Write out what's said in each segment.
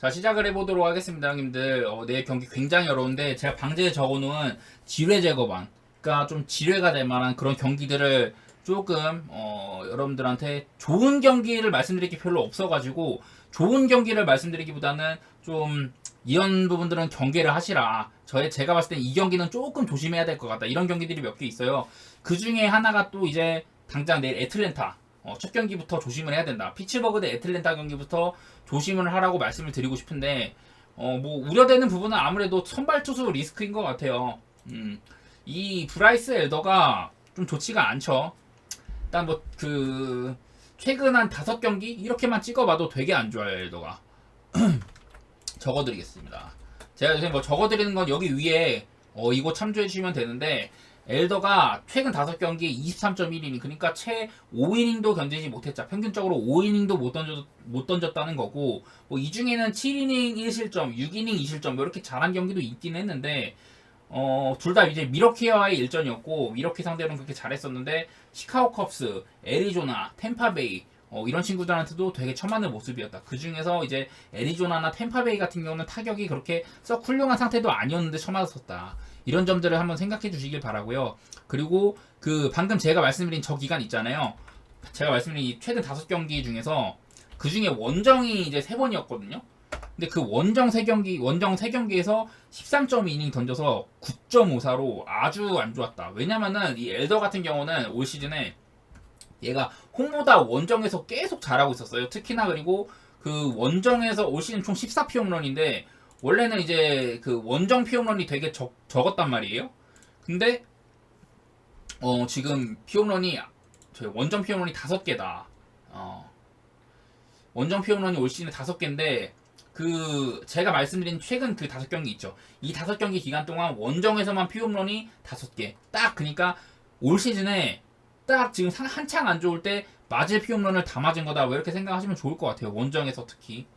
자, 시작을 해보도록 하겠습니다, 형님들. 내일 경기 굉장히 어려운데, 제가 방제에 적어놓은 지뢰 제거반, 그러니까 좀 지뢰가 될 만한 그런 경기들을 조금, 여러분들한테 좋은 경기를 말씀드릴 게 별로 없어가지고, 좋은 경기를 말씀드리기보다는 좀, 이런 부분들은 경계를 하시라. 제가 봤을 땐 이 경기는 조금 조심해야 될 것 같다. 이런 경기들이 몇 개 있어요. 그 중에 하나가 또 이제, 당장 내일 애틀랜타. 첫 경기부터 조심을 해야 된다. 피츠버그 대 애틀랜타 경기부터 조심을 하라고 말씀을 드리고 싶은데, 뭐, 우려되는 부분은 아무래도 선발 투수 리스크인 것 같아요. 이 브라이스 엘더가 좀 좋지가 않죠. 일단 뭐, 최근 한 5경기? 이렇게만 찍어봐도 되게 안 좋아요, 엘더가. 적어드리겠습니다. 제가 요새 뭐 적어드리는 건 여기 위에, 이거 참조해주시면 되는데, 엘더가 최근 5경기에 23.1이닝, 그러니까 채 5이닝도 견디지 못했자. 평균적으로 5이닝도 못 던졌다는 거고, 뭐 이 중에는 7이닝 1실점, 6이닝 2실점, 뭐 이렇게 잘한 경기도 있긴 했는데, 둘 다 이제 미러키와의 일전이었고, 미러키 상대로는 그렇게 잘했었는데, 시카고 컵스, 애리조나, 템파베이, 이런 친구들한테도 되게 처맞는 모습이었다. 그 중에서 이제 애리조나나 템파베이 같은 경우는 타격이 그렇게 썩 훌륭한 상태도 아니었는데 처맞았었다. 이런 점들을 한번 생각해 주시길 바라고요. 그리고 방금 제가 말씀드린 저 기간 있잖아요. 제가 말씀드린 이 최근 5경기 중에서 그 중에 원정이 이제 3번이었거든요. 근데 그 원정 3경기에서 13.2이닝 던져서 9.54로 아주 안 좋았다. 왜냐면은 이 엘더 같은 경우는 올 시즌에 얘가 홈보다 원정에서 계속 잘하고 있었어요. 특히나 그리고 그 원정에서 올 시즌 총 14피 홈런인데 원래는 이제 그 원정 피홈런이 되게 적었단 말이에요. 근데 지금 피홈런이 원정 피홈런이 5개다. 원정 피홈런이 올 시즌에 5개인데 제가 말씀드린 최근 그 5경기 있죠. 이 5경기 기간 동안 원정에서만 피홈런이 5개. 딱 그러니까 올 시즌에 딱 지금 한창 안 좋을 때 맞을 피홈런을 다 맞은 거다. 왜 이렇게 생각하시면 좋을 것 같아요. 원정에서 특히.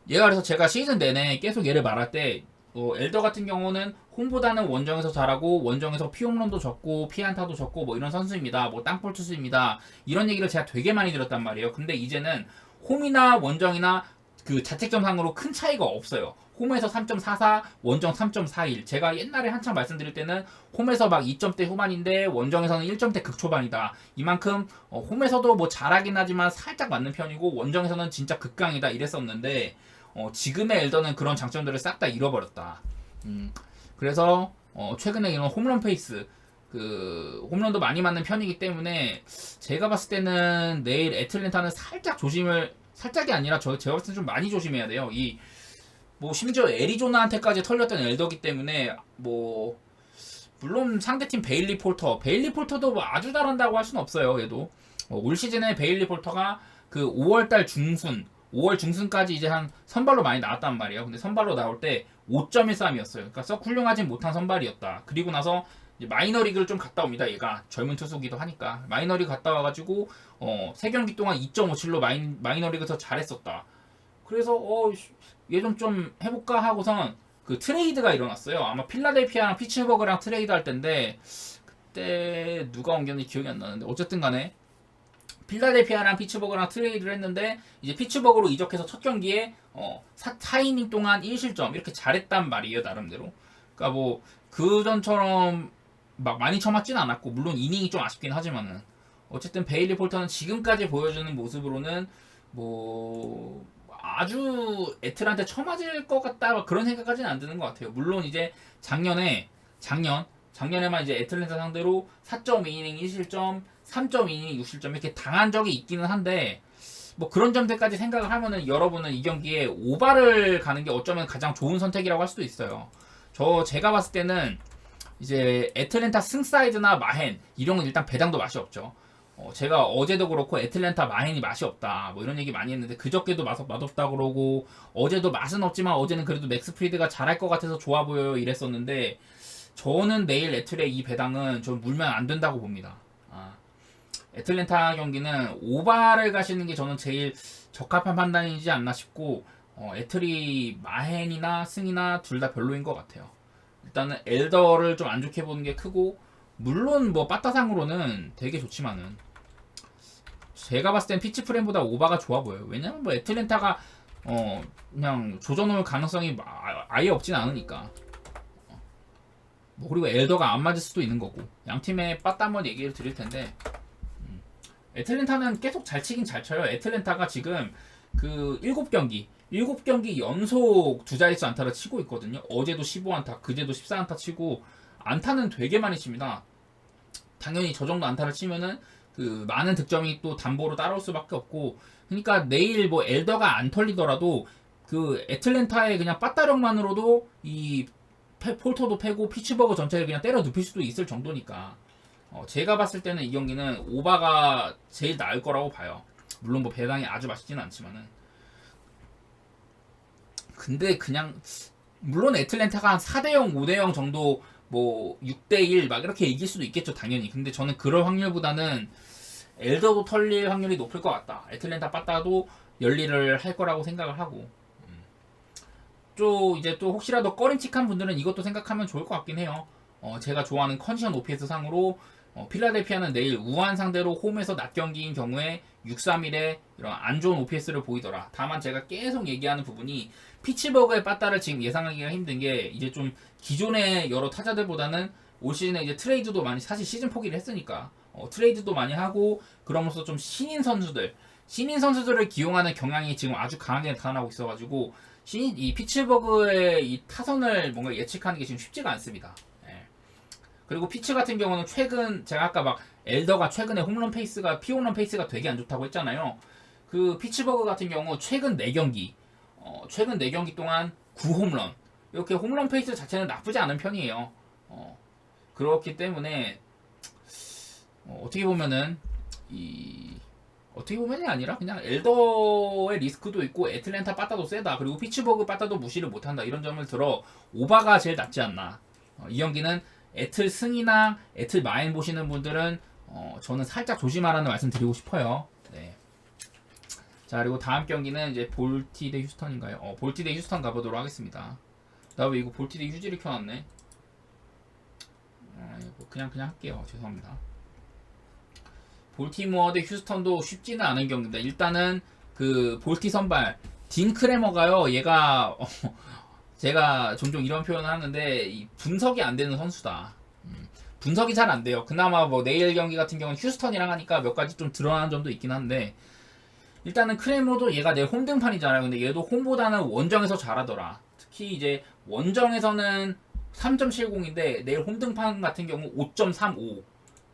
얘가 그래서 제가 시즌 내내 계속 얘를 말할 때 엘더 같은 경우는 홈보다는 원정에서 잘하고 원정에서 피홈런도 적고 피안타도 적고 뭐 이런 선수입니다. 뭐 땅볼 투수입니다. 이런 얘기를 제가 되게 많이 들었단 말이에요. 근데 이제는 홈이나 원정이나 그 자책점상으로 큰 차이가 없어요. 홈에서 3.44, 원정 3.41. 제가 옛날에 한참 말씀드릴 때는 홈에서 막 2점대 후반인데 원정에서는 1점대 극초반이다. 이만큼 홈에서도 뭐 잘하긴 하지만 살짝 맞는 편이고 원정에서는 진짜 극강이다 이랬었는데 지금의 엘더는 그런 장점들을 싹 다 잃어버렸다. 그래서 최근에 이런 홈런 페이스 홈런도 많이 맞는 편이기 때문에 제가 봤을 때는 내일 애틀랜타는 살짝이 아니라 제가 봤을 때는 좀 많이 조심해야 돼요. 뭐 심지어 애리조나한테까지 털렸던 엘더기 때문에 뭐 물론 상대팀 베일리 폴터도 뭐 아주 잘한다고 할 수는 없어요. 얘도 올 시즌에 베일리 폴터가 5월 중순까지 이제 한 선발로 많이 나왔단 말이에요. 근데 선발로 나올 때 5.13이었어요. 그러니까 썩 훌륭하진 못한 선발이었다. 그리고 나서 이제 마이너리그를 좀 갔다 옵니다. 얘가 젊은 투수기도 하니까 마이너리그 갔다 와가지고 3경기 동안 2.57로 마이너리그에서 잘했었다. 그래서 얘 좀 해볼까 하고선 트레이드가 일어났어요. 아마 필라델피아랑 피츠버그랑 트레이드 할 텐데 그때 누가 옮겼는지 기억이 안 나는데 어쨌든 간에 필라델피아랑 피츠버그랑 트레이드를 했는데 이제 피츠버그로 이적해서 첫 경기에 4이닝 동안 1실점 이렇게 잘했단 말이에요. 나름대로. 그러니까 뭐 그전처럼 막 많이 쳐맞진 않았고 물론 이닝이 좀 아쉽긴 하지만은 어쨌든 베일리 폴터는 지금까지 보여주는 모습으로는 뭐 아주 애틀한테 처맞을 것 같다 그런 생각까지는 안 드는 것 같아요. 물론 이제 작년에만 이제 애틀랜타 상대로 4.2이닝 1실점 3.2이닝 6실점 이렇게 당한 적이 있기는 한데 뭐 그런 점들까지 생각을 하면은 여러분은 이 경기에 오바를 가는 게 어쩌면 가장 좋은 선택이라고 할 수도 있어요. 제가 봤을 때는 이제 애틀랜타 승사이드나 마헨 이런 건 일단 배당도 맛이 없죠. 제가 어제도 그렇고 애틀랜타 마헨이 맛이 없다 뭐 이런 얘기 많이 했는데 그저께도 맛없다 그러고 어제도 맛은 없지만 어제는 그래도 맥스 프리드가 잘할 것 같아서 좋아 보여요 이랬었는데 저는 내일 애틀의 이 배당은 좀 물면 안 된다고 봅니다. 애틀랜타 경기는 오바를 가시는 게 저는 제일 적합한 판단이지 않나 싶고 애틀이 마헨이나 승이나 둘 다 별로인 것 같아요. 일단은 엘더를 좀 안 좋게 보는 게 크고 물론 뭐 빠따상으로는 되게 좋지만은 제가 봤을 땐 피치 프렌보다 오바가 좋아 보여요. 왜냐면 뭐 애틀랜타가 그냥 조져놓을 가능성이 아예 없진 않으니까. 뭐 그리고 엘더가 안 맞을 수도 있는 거고. 양 팀의 빠따 한번 얘기를 드릴 텐데, 애틀랜타는 계속 잘 치긴 잘 쳐요. 애틀랜타가 지금 그 7경기 연속 두 자릿수 안타를 치고 있거든요. 어제도 15안타, 그제도 14안타 치고 안타는 되게 많이 칩니다. 당연히 저 정도 안타를 치면은 그 많은 득점이 또 담보로 따라올 수밖에 없고, 그러니까 내일 뭐 엘더가 안 털리더라도 그 애틀랜타의 그냥 빠따력만으로도 이 폴터도 패고 피츠버그 전체를 그냥 때려 눕힐 수도 있을 정도니까 제가 봤을 때는 이 경기는 오바가 제일 나을 거라고 봐요. 물론 뭐 배당이 아주 맛있지는 않지만은. 근데 그냥 물론 애틀랜타가 한 4대0, 5대0 정도 뭐 6대1 막 이렇게 이길 수도 있겠죠, 당연히. 근데 저는 그럴 확률보다는 엘더도 털릴 확률이 높을 것 같다. 애틀랜타 빠따도 열리를 할 거라고 생각을 하고. 또 이제 또 혹시라도 꺼림칙한 분들은 이것도 생각하면 좋을 것 같긴 해요. 제가 좋아하는 컨디션 OPS 상으로 필라델피아는 내일 우한 상대로 홈에서 낮 경기인 경우에 6-3-1에 이런 안 좋은 OPS를 보이더라. 다만 제가 계속 얘기하는 부분이 피츠버그의 빠따를 지금 예상하기가 힘든 게 이제 좀 기존의 여러 타자들보다는 올 시즌에 이제 트레이드도 많이 사실 시즌 포기를 했으니까 트레이드도 많이 하고 그러면서 좀 신인 선수들을 기용하는 경향이 지금 아주 강하게 나타나고 있어가지고 이 피츠버그의 이 타선을 뭔가 예측하는 게 지금 쉽지가 않습니다. 예. 그리고 피츠 같은 경우는 최근 제가 아까 막 엘더가 최근에 피홈런 페이스가 되게 안 좋다고 했잖아요. 그 피츠버그 같은 경우 최근 4경기 동안 9홈런 이렇게 홈런 페이스 자체는 나쁘지 않은 편이에요. 그렇기 때문에 어떻게 보면은 어떻게 보면이 아니라 그냥 엘더의 리스크도 있고 애틀랜타 빠따도 세다. 그리고 피츠버그 빠따도 무시를 못한다. 이런 점을 들어 오바가 제일 낫지 않나. 이 경기는 애틀 승이나 애틀 마인 보시는 분들은 저는 살짝 조심하라는 말씀 드리고 싶어요. 네. 자, 그리고 다음 경기는 이제 볼티 대 휴스턴인가요? 볼티 대 휴스턴 가보도록 하겠습니다. 나 왜 이거 볼티 대 휴지를 켜놨네? 그냥 할게요. 죄송합니다. 볼티모어 대 휴스턴도 쉽지는 않은 경기입니다. 일단은 그 볼티 선발 딘 크레머가요. 얘가 제가 종종 이런 표현을 하는데 분석이 안 되는 선수다. 분석이 잘 안 돼요. 그나마 뭐 내일 경기 같은 경우는 휴스턴이랑 하니까 몇 가지 좀 드러나는 점도 있긴 한데 일단은 크레머도 얘가 내일 홈등판이잖아요. 근데 얘도 홈보다는 원정에서 잘하더라. 특히 이제 원정에서는 3.70인데 내일 홈등판 같은 경우 5.35.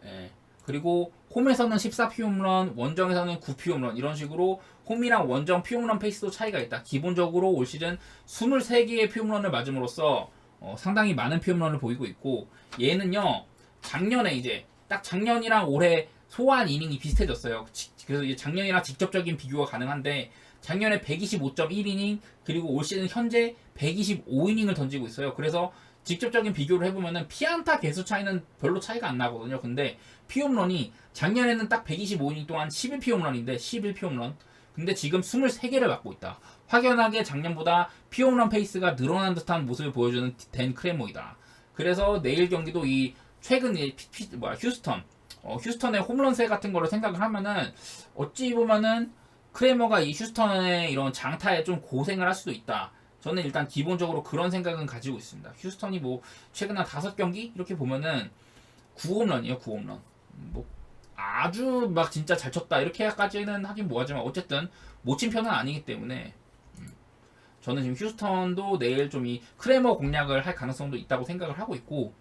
예. 그리고 홈에서는 14피홈런, 원정에서는 9피홈런 이런 식으로 홈이랑 원정 피홈런 페이스도 차이가 있다. 기본적으로 올 시즌 23개의 피홈런을 맞음으로써 상당히 많은 피홈런을 보이고 있고 얘는요 작년에 이제 딱 작년이랑 올해 소환 이닝이 비슷해졌어요. 그래서 이제 작년이랑 직접적인 비교가 가능한데 작년에 125.1이닝 그리고 올 시즌 현재 125이닝을 던지고 있어요. 그래서 직접적인 비교를 해보면은 피안타 개수 차이는 별로 차이가 안 나거든요. 근데 피홈런이 작년에는 딱 125이닝 동안 11피홈런인데 11피홈런. 근데 지금 23개를 맞고 있다. 확연하게 작년보다 피홈런 페이스가 늘어난 듯한 모습을 보여주는 댄 크레모이다. 그래서 내일 경기도 이 최근 휴스턴의 홈런세 같은 거를 생각을 하면은 어찌 보면은 크레머가 이 휴스턴의 이런 장타에 좀 고생을 할 수도 있다. 저는 일단 기본적으로 그런 생각은 가지고 있습니다. 휴스턴이 뭐 최근 한 5경기 이렇게 보면은 9홈런이에요. 9홈런. 뭐 아주 막 진짜 잘 쳤다 이렇게까지는 하긴 뭐하지만 어쨌든 못 친 편은 아니기 때문에 저는 지금 휴스턴도 내일 좀 이 크레머 공략을 할 가능성도 있다고 생각을 하고 있고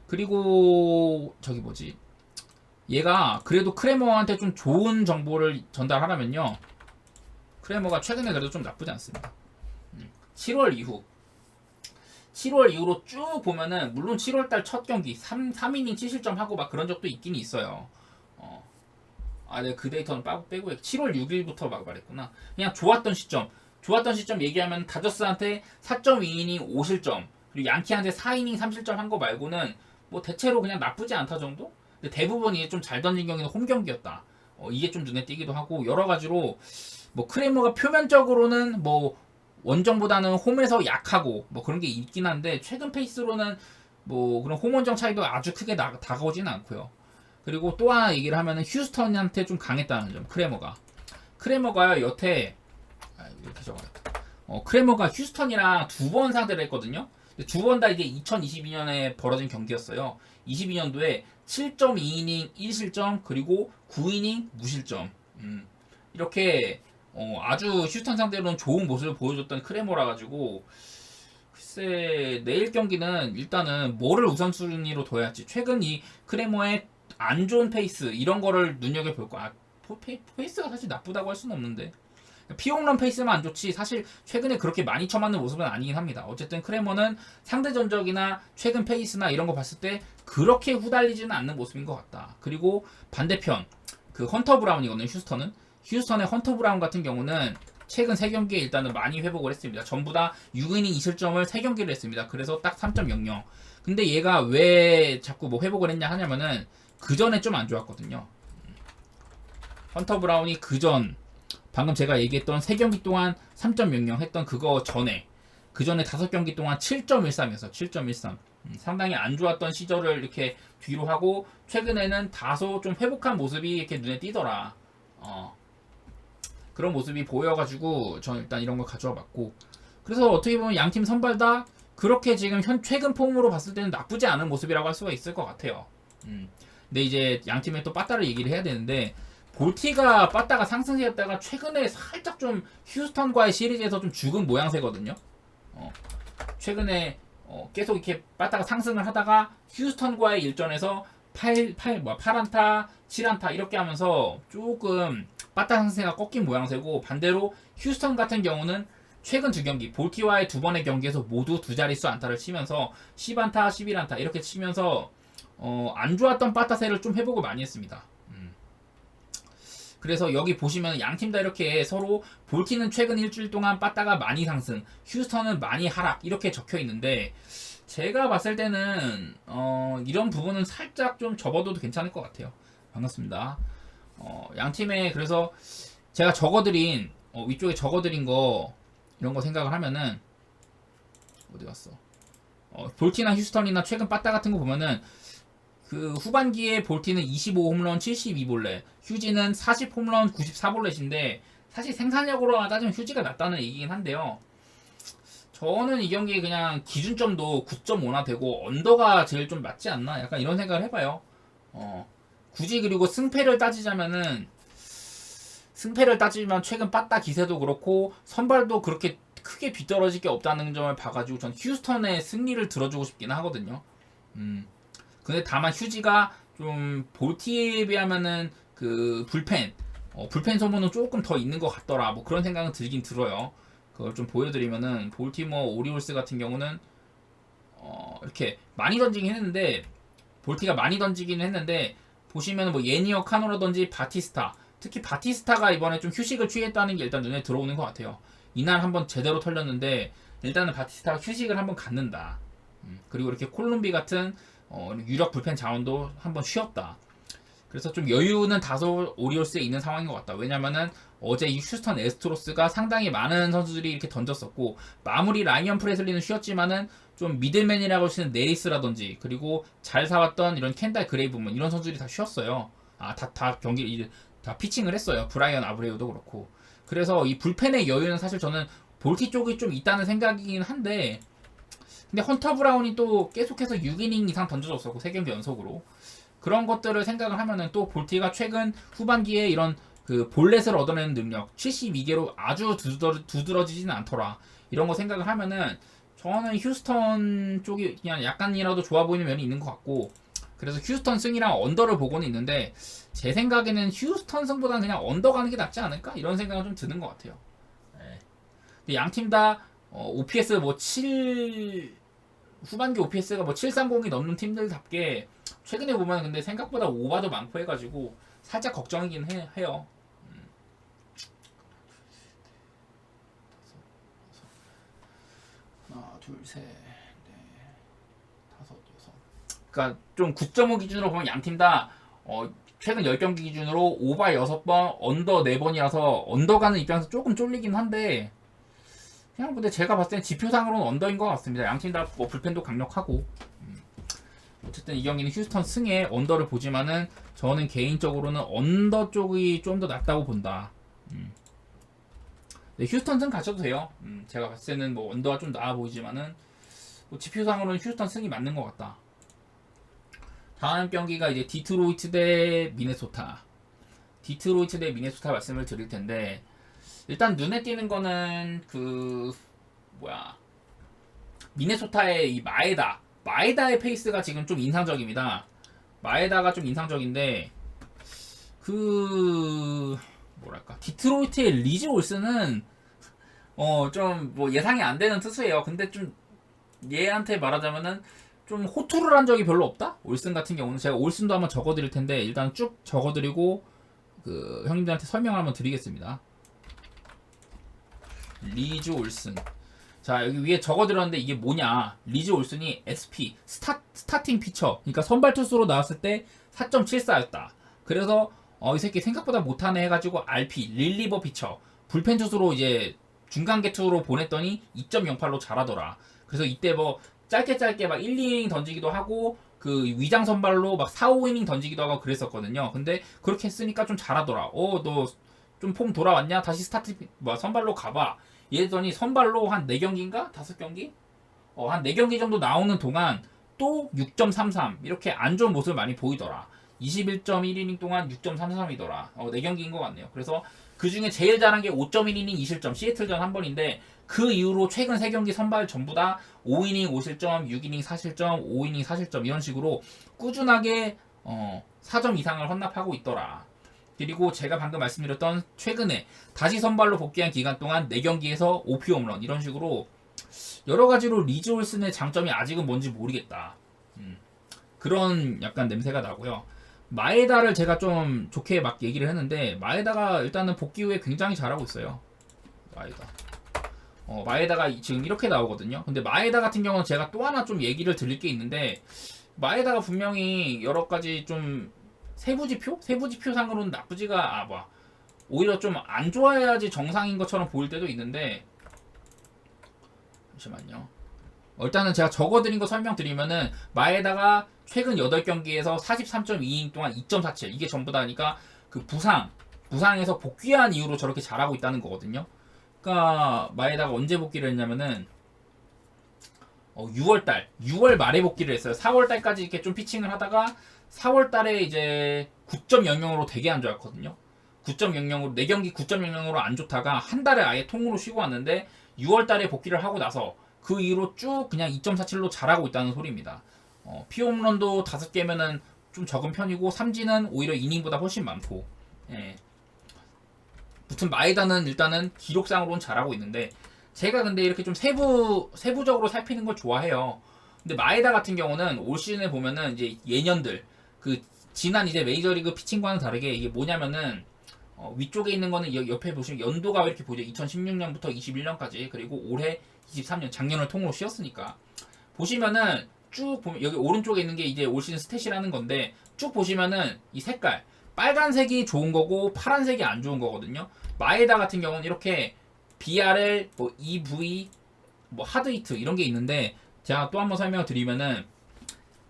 그리고 얘가 그래도 크레머한테 좀 좋은 정보를 전달하려면요 크레머가 최근에 그래도 좀 나쁘지 않습니다. 7월 이후로 쭉 보면은 물론 7월달 첫 경기 3이닝 7실점 하고 막 그런 적도 있긴 있어요. 내가 그 데이터는 빼고 7월 6일부터 막 말했구나. 그냥 좋았던 시점 얘기하면 다저스한테 4.2이닝 5실점 그리고 양키한테 4이닝 3실점 한 거 말고는 뭐 대체로 그냥 나쁘지 않다 정도? 근데 대부분 이게 좀 잘 던진 경기는 홈 경기였다. 이게 좀 눈에 띄기도 하고 여러 가지로 뭐 크레머가 표면적으로는 뭐 원정보다는 홈에서 약하고 뭐 그런 게 있긴 한데 최근 페이스로는 뭐 그런 홈 원정 차이도 아주 크게 다가오지는 않고요. 그리고 또 하나 얘기를 하면은 휴스턴한테 좀 강했다는 점. 크레머가요 여태 이렇게 적어야겠다. 크레머가 휴스턴이랑 두 번 상대를 했거든요. 두 번 다 이게 2022년에 벌어진 경기였어요. 22년도에 7.2이닝 1실점 그리고 9이닝 무실점. 이렇게 아주 휴스턴 상대로는 좋은 모습을 보여줬던 크레머라 가지고 글쎄 내일 경기는 일단은 뭐를 우선순위로 둬야 할지. 최근 이 크레머의 안 좋은 페이스 이런 거를 눈여겨볼 거야. 페이스가 사실 나쁘다고 할 수는 없는데 피홈런 페이스만 안 좋지 사실 최근에 그렇게 많이 쳐맞는 모습은 아니긴 합니다. 어쨌든 크레머는 상대 전적이나 최근 페이스나 이런 거 봤을 때 그렇게 후달리지는 않는 모습인 것 같다. 그리고 반대편 그 헌터 브라운이거든요. 휴스턴의 헌터 브라운 같은 경우는 최근 3경기에 일단은 많이 회복을 했습니다. 전부 다 6이닝 2실점을 3경기를 했습니다. 그래서 딱 3.00. 근데 얘가 왜 자꾸 뭐 회복을 했냐 하냐면은 그 전에 좀 안 좋았거든요. 헌터 브라운이 그전 방금 제가 얘기했던 3경기 동안 3.00 했던 그거 전에 그 전에 5경기 동안 7.13이었어. 7.13. 상당히 안 좋았던 시절을 이렇게 뒤로 하고 최근에는 다소 좀 회복한 모습이 이렇게 눈에 띄더라. 그런 모습이 보여가지고 저는 일단 이런 걸 가져와 봤고 그래서 어떻게 보면 양팀 선발 다 그렇게 지금 최근 폼으로 봤을 때는 나쁘지 않은 모습이라고 할 수가 있을 것 같아요. 근데 이제 양팀의 또 빠따를 얘기를 해야 되는데 볼티가 빠따가 상승세였다가 최근에 살짝 좀 휴스턴과의 시리즈에서 좀 죽은 모양새거든요. 최근에 계속 이렇게 빠따가 상승을 하다가 휴스턴과의 일전에서 8안타, 7안타 이렇게 하면서 조금 빠따 상승세가 꺾인 모양새고 반대로 휴스턴 같은 경우는 최근 2경기 볼티와의 2번의 경기에서 모두 2자릿수 안타를 치면서 10안타, 11안타 이렇게 치면서 안 좋았던 빠따세를 좀 회복을 많이 했습니다. 그래서 여기 보시면 양팀 다 이렇게 서로 볼티는 최근 일주일 동안 빠따가 많이 상승, 휴스턴은 많이 하락 이렇게 적혀 있는데 제가 봤을 때는 이런 부분은 살짝 좀 접어둬도 괜찮을 것 같아요. 반갑습니다. 양팀에 그래서 제가 적어드린 위쪽에 적어드린 거 이런 거 생각을 하면은 어디 갔어? 볼티나 휴스턴이나 최근 빠따 같은 거 보면은 그 후반기에 볼티는 25홈런 72볼넷, 휴지는 40홈런 94볼넷인데 사실 생산력으로 따지면 휴지가 낫다는 얘기긴 한데요. 저는 이 경기에 그냥 기준점도 9.5나 되고 언더가 제일 좀 맞지 않나? 약간 이런 생각을 해봐요. 굳이 그리고 승패를 따지면 최근 빠따 기세도 그렇고 선발도 그렇게 크게 뒤떨어질 게 없다는 점을 봐가지고 전 휴스턴의 승리를 들어주고 싶긴 하거든요. 근데 다만 휴지가 좀 볼티에 비하면은 그 불펜 소모는 조금 더 있는 것 같더라. 뭐 그런 생각은 들긴 들어요. 그걸 좀 보여드리면은 볼티모어 오리올스 같은 경우는 이렇게 많이 던지긴 했는데 볼티가 많이 던지긴 했는데 보시면 뭐 예니어 카노라든지 바티스타 특히 바티스타가 이번에 좀 휴식을 취했다는 게 일단 눈에 들어오는 것 같아요. 이날 한번 제대로 털렸는데 일단은 바티스타가 휴식을 한번 갖는다. 그리고 이렇게 콜룸비 같은 유력 불펜 자원도 한번 쉬었다. 그래서 좀 여유는 다소 오리올스에 있는 상황인 것 같다. 왜냐면은 어제 이 휴스턴 에스트로스가 상당히 많은 선수들이 이렇게 던졌었고 마무리 라이언 프레슬리는 쉬었지만은 좀 미들맨이라고 할 수 있는 네리스라든지 그리고 잘 사왔던 이런 켄달 그레이브먼 이런 선수들이 다 쉬었어요. 다 경기를 다 피칭을 했어요. 브라이언 아브레우도 그렇고. 그래서 이 불펜의 여유는 사실 저는 볼티 쪽이 좀 있다는 생각이긴 한데 근데 헌터 브라운이 또 계속해서 6이닝 이상 던져줬었고 3경기 연속으로 그런 것들을 생각을 하면은 또 볼티가 최근 후반기에 이런 그 볼넷을 얻어내는 능력 72개로 아주 두드러지지는 않더라 이런 거 생각을 하면은 저는 휴스턴 쪽이 그냥 약간이라도 좋아 보이는 면이 있는 것 같고 그래서 휴스턴 승이랑 언더를 보고는 있는데 제 생각에는 휴스턴 승보다는 그냥 언더 가는 게 낫지 않을까 이런 생각은 좀 드는 것 같아요. 네. 양팀 다 OPS 뭐 7 후반기 OPS가 뭐 730이 넘는 팀들답게 최근에 보면 근데 생각보다 오바도 많고 해가지고 살짝 걱정이긴 해요. 하나, 둘, 셋, 넷, 다섯, 여섯. 그러니까 좀 9.5 기준으로 보면 양팀 다 최근 10경기 기준으로 오바 6번, 언더 4번이라서 언더 가는 입장에서 조금 쫄리긴 한데 그냥 근데 제가 봤을 땐 지표상으로는 언더인 것 같습니다. 양팀 다 뭐 불펜도 강력하고 어쨌든 이 경기는 휴스턴 승에 언더를 보지만은 저는 개인적으로는 언더 쪽이 좀 더 낫다고 본다. 네, 휴스턴 승 가셔도 돼요. 제가 봤을 때는 뭐 언더가 좀 나아 보이지만은 뭐 지표상으로는 휴스턴 승이 맞는 것 같다. 다음 경기가 이제 디트로이트 대 미네소타. 디트로이트 대 미네소타 말씀을 드릴 텐데 일단 눈에 띄는 거는 그 뭐야 미네소타의 이 마에다의 페이스가 지금 좀 인상적입니다. 마에다가 좀 인상적인데 그 뭐랄까 디트로이트의 리즈 올슨은 좀 뭐 예상이 안 되는 투수예요. 근데 좀 얘한테 말하자면은 좀 호투를 한 적이 별로 없다. 올슨 같은 경우는 제가 올슨도 한번 적어드릴 텐데 일단 쭉 적어드리고 그 형님들한테 설명을 한번 드리겠습니다. 리즈 올슨. 자 여기 위에 적어드렸는데 이게 뭐냐. 리즈 올슨이 SP 스타팅 피처 그러니까 선발 투수로 나왔을 때 4.74였다. 그래서 이 새끼 생각보다 못하네 해가지고 RP 릴리버 피처 불펜 투수로 이제 중간 개투로 보냈더니 2.08로 잘하더라. 그래서 이때 뭐 짧게 막 1, 2이닝 던지기도 하고 그 위장 선발로 막 4, 5이닝 던지기도 하고 그랬었거든요. 근데 그렇게 했으니까 좀 잘하더라. 너 좀 폼 돌아왔냐? 다시 스타트 선발로 가봐. 이랬더니 선발로 한 4경기인가? 5경기? 한 4경기 정도 나오는 동안 또 6.33 이렇게 안 좋은 모습을 많이 보이더라. 21.1이닝 동안 6.33이더라. 4경기인 것 같네요. 그래서 그 중에 제일 잘한 게 5.1이닝 2실점 시애틀전 한 번인데 그 이후로 최근 3경기 선발 전부 다 5이닝 5실점, 6이닝 4실점, 5이닝 4실점 이런 식으로 꾸준하게 4점 이상을 헌납하고 있더라. 그리고 제가 방금 말씀드렸던 최근에 다시 선발로 복귀한 기간 동안 4경기에서 5피 홈런 이런 식으로 여러 가지로 리즈 올슨의 장점이 아직은 뭔지 모르겠다. 그런 약간 냄새가 나고요. 마에다를 제가 좀 좋게 막 얘기를 했는데 마에다가 일단은 복귀 후에 굉장히 잘하고 있어요. 마에다가 지금 이렇게 나오거든요. 근데 마에다 같은 경우는 제가 또 하나 좀 얘기를 드릴 게 있는데 마에다가 분명히 여러 가지 좀 세부지표상으로는 나쁘지가 오히려 좀 안 좋아야지 정상인 것처럼 보일 때도 있는데 잠시만요. 일단은 제가 적어드린 거 설명드리면은 마에다가 최근 8경기에서 43.2이닝 동안 2.47 이게 전부 다니까 그 부상에서 복귀한 이후로 저렇게 잘하고 있다는 거거든요. 그러니까 마에다가 언제 복귀를 했냐면은 6월 말에 복귀를 했어요. 4월달까지 이렇게 좀 피칭을 하다가 4월달에 이제 9.00으로 되게 안 좋았거든요. 9.00으로 4경기 9.00으로 안 좋다가 한 달에 아예 통으로 쉬고 왔는데 6월달에 복귀를 하고 나서 그 이후로 쭉 그냥 2.47로 잘하고 있다는 소리입니다. 피홈런도 5개면은 좀 적은 편이고 삼진은 오히려 이닝보다 훨씬 많고. 예. 무튼 마에다는 일단은 기록상으로는 잘하고 있는데 제가 근데 이렇게 좀 세부적으로 살피는 걸 좋아해요. 근데 마에다 같은 경우는 올 시즌에 보면은 이제 예년들 그 지난 이제 메이저리그 피칭과는 다르게 이게 뭐냐면은 위쪽에 있는 거는 옆에 보시면 연도가 이렇게 보이죠. 2016년부터 21년까지 그리고 올해 23년 작년을 통으로 쉬었으니까 보시면은 쭉 보면 여기 오른쪽에 있는 게 이제 올 시즌 스탯이라는 건데 쭉 보시면은 이 색깔 빨간색이 좋은 거고 파란색이 안 좋은 거거든요. 마에다 같은 경우는 이렇게 BRL, 뭐 EV, 뭐 하드히트 이런 게 있는데 제가 또 한번 설명을 드리면은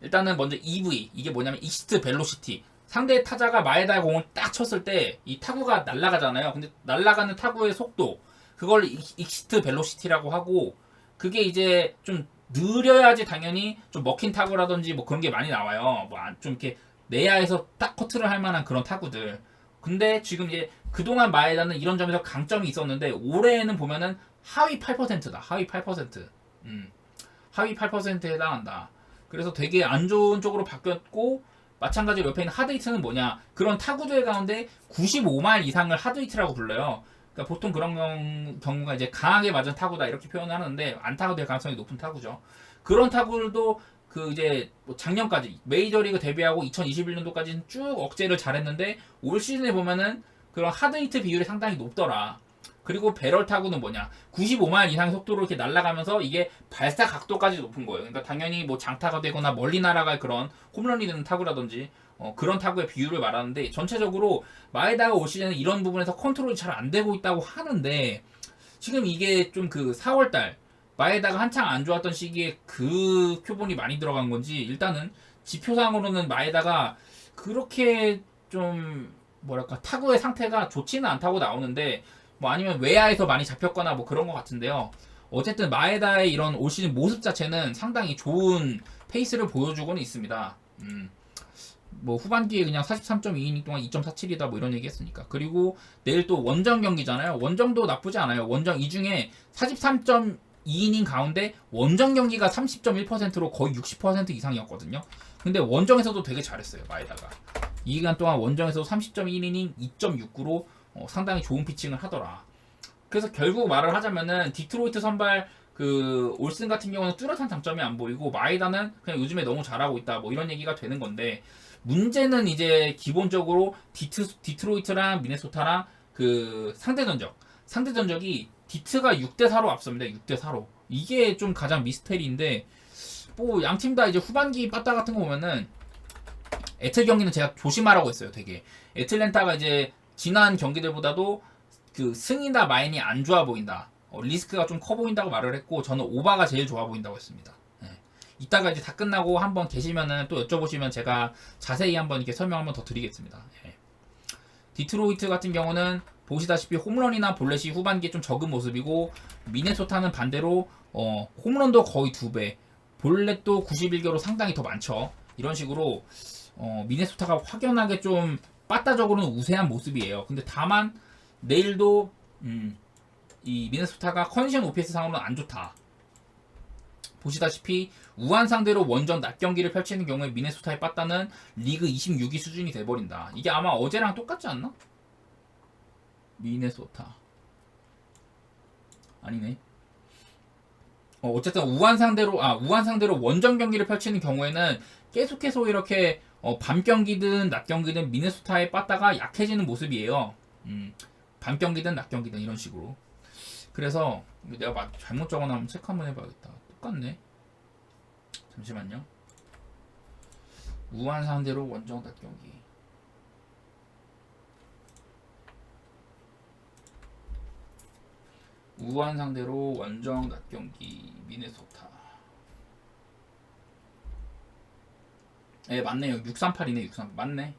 일단은 먼저 EV 이게 뭐냐면 익시트 벨로시티 상대 타자가 마에다 공을 딱 쳤을 때 이 타구가 날아가잖아요. 근데 날아가는 타구의 속도 그걸 익시트 벨로시티라고 하고 그게 이제 좀 느려야지 당연히 좀 먹힌 타구라든지 뭐 그런 게 많이 나와요. 뭐 좀 이렇게 내야에서 딱 커트를 할 만한 그런 타구들. 근데 지금 이제 그동안 마에다는 이런 점에서 강점이 있었는데 올해에는 보면은 하위 8%다. 하위 8%. 하위 8%에 해당한다. 그래서 되게 안 좋은 쪽으로 바뀌었고 마찬가지로 옆에 있는 하드히트는 뭐냐 그런 타구들 가운데 95마일 이상을 하드히트라고 불러요. 그러니까 보통 그런 경우가 이제 강하게 맞은 타구다 이렇게 표현을 하는데 안타가 될 가능성이 높은 타구죠. 그런 타구들도 그 이제 뭐 작년까지 메이저리그 데뷔하고 2021년도까지는 쭉 억제를 잘했는데 올 시즌에 보면은 그런 하드히트 비율이 상당히 높더라. 그리고 배럴 타구는 뭐냐 95마일 이상의 속도로 이렇게 날아가면서 이게 발사 각도까지 높은 거예요. 그러니까 당연히 뭐 장타가 되거나 멀리 날아갈 그런 홈런이 되는 타구라든지 그런 타구의 비율을 말하는데 전체적으로 마에다가 올 시즌은 이런 부분에서 컨트롤이 잘 안 되고 있다고 하는데 지금 이게 좀 그 4월달 마에다가 한창 안 좋았던 시기에 그 표본이 많이 들어간 건지 일단은 지표상으로는 마에다가 그렇게 좀 뭐랄까 타구의 상태가 좋지는 않다고 나오는데 뭐 아니면 외야에서 많이 잡혔거나 뭐 그런 것 같은데요. 어쨌든 마에다의 이런 올 시즌 모습 자체는 상당히 좋은 페이스를 보여주고는 있습니다. 뭐 후반기에 그냥 43.2이닝 동안 2.47이다 뭐 이런 얘기 했으니까. 그리고 내일 또 원정 경기잖아요. 원정도 나쁘지 않아요. 원정 이 중에 43.2이닝 가운데 원정 경기가 30.1%로 거의 60% 이상이었거든요. 근데 원정에서도 되게 잘했어요. 마에다가. 이 기간 동안 원정에서 30.1이닝 2.69로 상당히 좋은 피칭을 하더라. 그래서 결국 말을 하자면은 디트로이트 선발 그 올슨 같은 경우는 뚜렷한 장점이 안 보이고 마에다는 그냥 요즘에 너무 잘하고 있다 뭐 이런 얘기가 되는 건데, 문제는 이제 기본적으로 디트로이트랑 미네소타랑 그 상대 전적이 디트가 6대4로 앞섭니다. 6대4로. 이게 좀 가장 미스테리인데, 뭐 양 팀 다 이제 후반기 빠따 같은 거 보면은 애틀 경기는 제가 조심하라고 했어요. 되게 애틀랜타가 이제 지난 경기들보다도 그 승이나 마인이 안 좋아 보인다. 리스크가 좀 커 보인다고 말을 했고, 저는 오바가 제일 좋아 보인다고 했습니다. 예. 이따가 이제 다 끝나고 한번 계시면은 또 여쭤보시면 제가 자세히 한번 이렇게 설명 한번 더 드리겠습니다. 예. 디트로이트 같은 경우는 보시다시피 홈런이나 볼넷이 후반기에 좀 적은 모습이고, 미네소타는 반대로 홈런도 거의 2배, 볼넷도 91개로 상당히 더 많죠. 이런 식으로 미네소타가 확연하게 좀 빠따적으로는 우세한 모습이에요. 근데 다만 내일도 이 미네소타가 컨디션 OPS 상으로는 안 좋다. 보시다시피 우한 상대로 원정 낮 경기를 펼치는 경우에 미네소타의 빠따는 리그 26위 수준이 돼버린다. 이게 아마 어제랑 똑같지 않나? 미네소타 아니네. 어쨌든 우한 상대로 원정 경기를 펼치는 경우에는 계속해서 이렇게 밤 경기든 낮 경기든 미네소타의 빠따가 약해지는 모습이에요. 밤 경기든 낮 경기든 이런 식으로. 그래서 내가 잘못 적어놨으면 체크 한번 해봐야겠다. 똑같네. 잠시만요. 우한 상대로 원정 낮 경기. 우한 상대로 원정 낮 경기 미네소타. 예, 맞네요. 638이네. 638 맞네.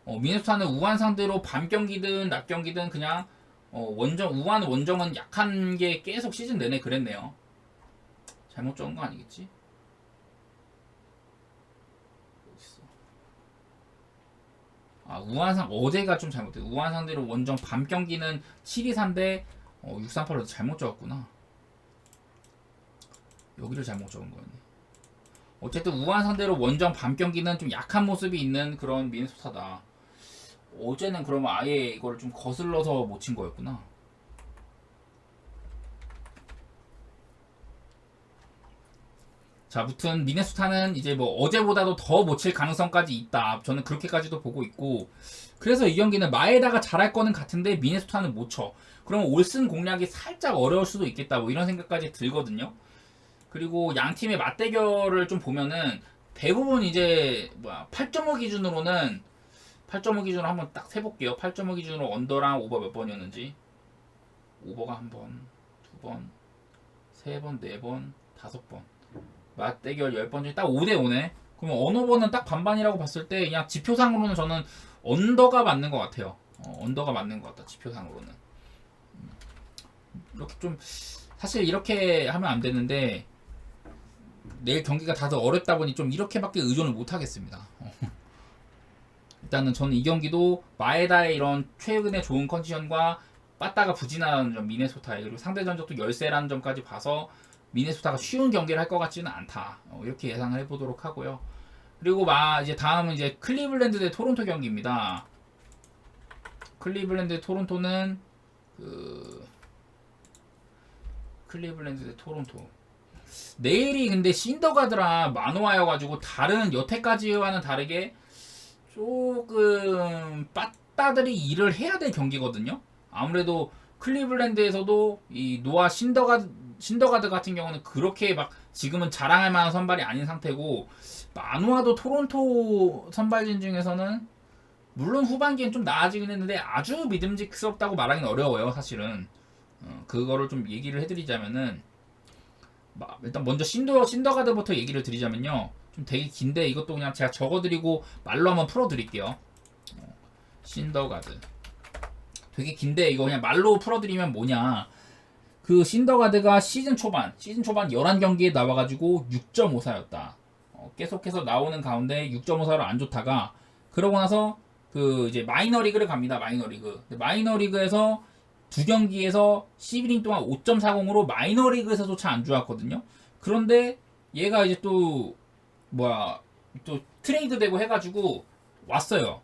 미네소타는 우한 상대로 밤 경기든 낮 경기든 그냥 우한 원정은 약한 게 계속 시즌 내내 그랬네요. 잘못 적은 거 아니겠지? 우한 어제가 좀 잘못돼. 우한 상대로 원정 밤 경기는 7-2-3대 6-3-8로 잘못 적었구나. 여기를 잘못 적은 거였네. 어쨌든 우한 상대로 원정 밤 경기는 좀 약한 모습이 있는 그런 미네소타다. 어제는 그러면 아예 이걸 좀 거슬러서 못 친 거였구나. 자, 아무튼 미네소타는 이제 뭐 어제보다도 더 못 칠 가능성까지 있다. 저는 그렇게까지도 보고 있고, 그래서 이 경기는 마에다가 잘할 거는 같은데 미네소타는 못 쳐. 그러면 올슨 공략이 살짝 어려울 수도 있겠다. 뭐 이런 생각까지 들거든요. 그리고 양 팀의 맞대결을 좀 보면은 대부분 이제 8.5 기준으로는 8.5 기준으로 한번 딱 세볼게요. 8.5 기준으로 언더랑 오버 몇 번이었는지. 오버가 한 번, 두 번, 세 번, 네 번, 다섯 번. 맞대결 10번 중에 딱 5대5네. 그러면 언어버는 딱 반반이라고 봤을 때 그냥 지표상으로는 저는 언더가 맞는 것 같아요. 언더가 맞는 것 같다. 지표상으로는. 이렇게 좀 사실 이렇게 하면 안 되는데 내일 경기가 다들 어렵다 보니 좀 이렇게밖에 의존을 못 하겠습니다. 일단은 저는 이 경기도 마에다의 이런 최근의 좋은 컨디션과 빠따가 부진하는 점, 미네소타에, 그리고 상대 전적도 열세라는 점까지 봐서 미네소타가 쉬운 경기를 할 것 같지는 않다. 이렇게 예상을 해보도록 하고요. 그리고 이제 다음은 이제 클리블랜드 대 토론토 경기입니다. 클리블랜드 대 토론토는 클리블랜드 대 토론토. 내일이 근데 신더가드랑 마노아여가지고 다른 여태까지와는 다르게 조금 빠따들이 일을 해야 될 경기거든요. 아무래도 클리블랜드에서도 이 노아 신더가드 같은 경우는 그렇게 막 지금은 자랑할 만한 선발이 아닌 상태고, 마노아도 토론토 선발진 중에서는 물론 후반기엔 좀 나아지긴 했는데 아주 믿음직스럽다고 말하기는 어려워요. 사실은 그거를 좀 얘기를 해드리자면은, 일단 먼저 신더가드부터 얘기를 드리자면요, 좀 되게 긴데 이것도 그냥 제가 적어드리고 말로 한번 풀어드릴게요. 신더가드 되게 긴데 이거 그냥 말로 풀어드리면 뭐냐. 그 신더가드가 시즌 초반 11경기에 나와가지고 6.54였다. 계속해서 나오는 가운데 6.54로 안 좋다가 그러고 나서 그 이제 마이너리그를 갑니다. 마이너리그에서 두 경기에서 11인 동안 5.40으로 마이너리그에서조차 안 좋았거든요. 그런데 얘가 이제 또 트레이드 되고 해가지고 왔어요.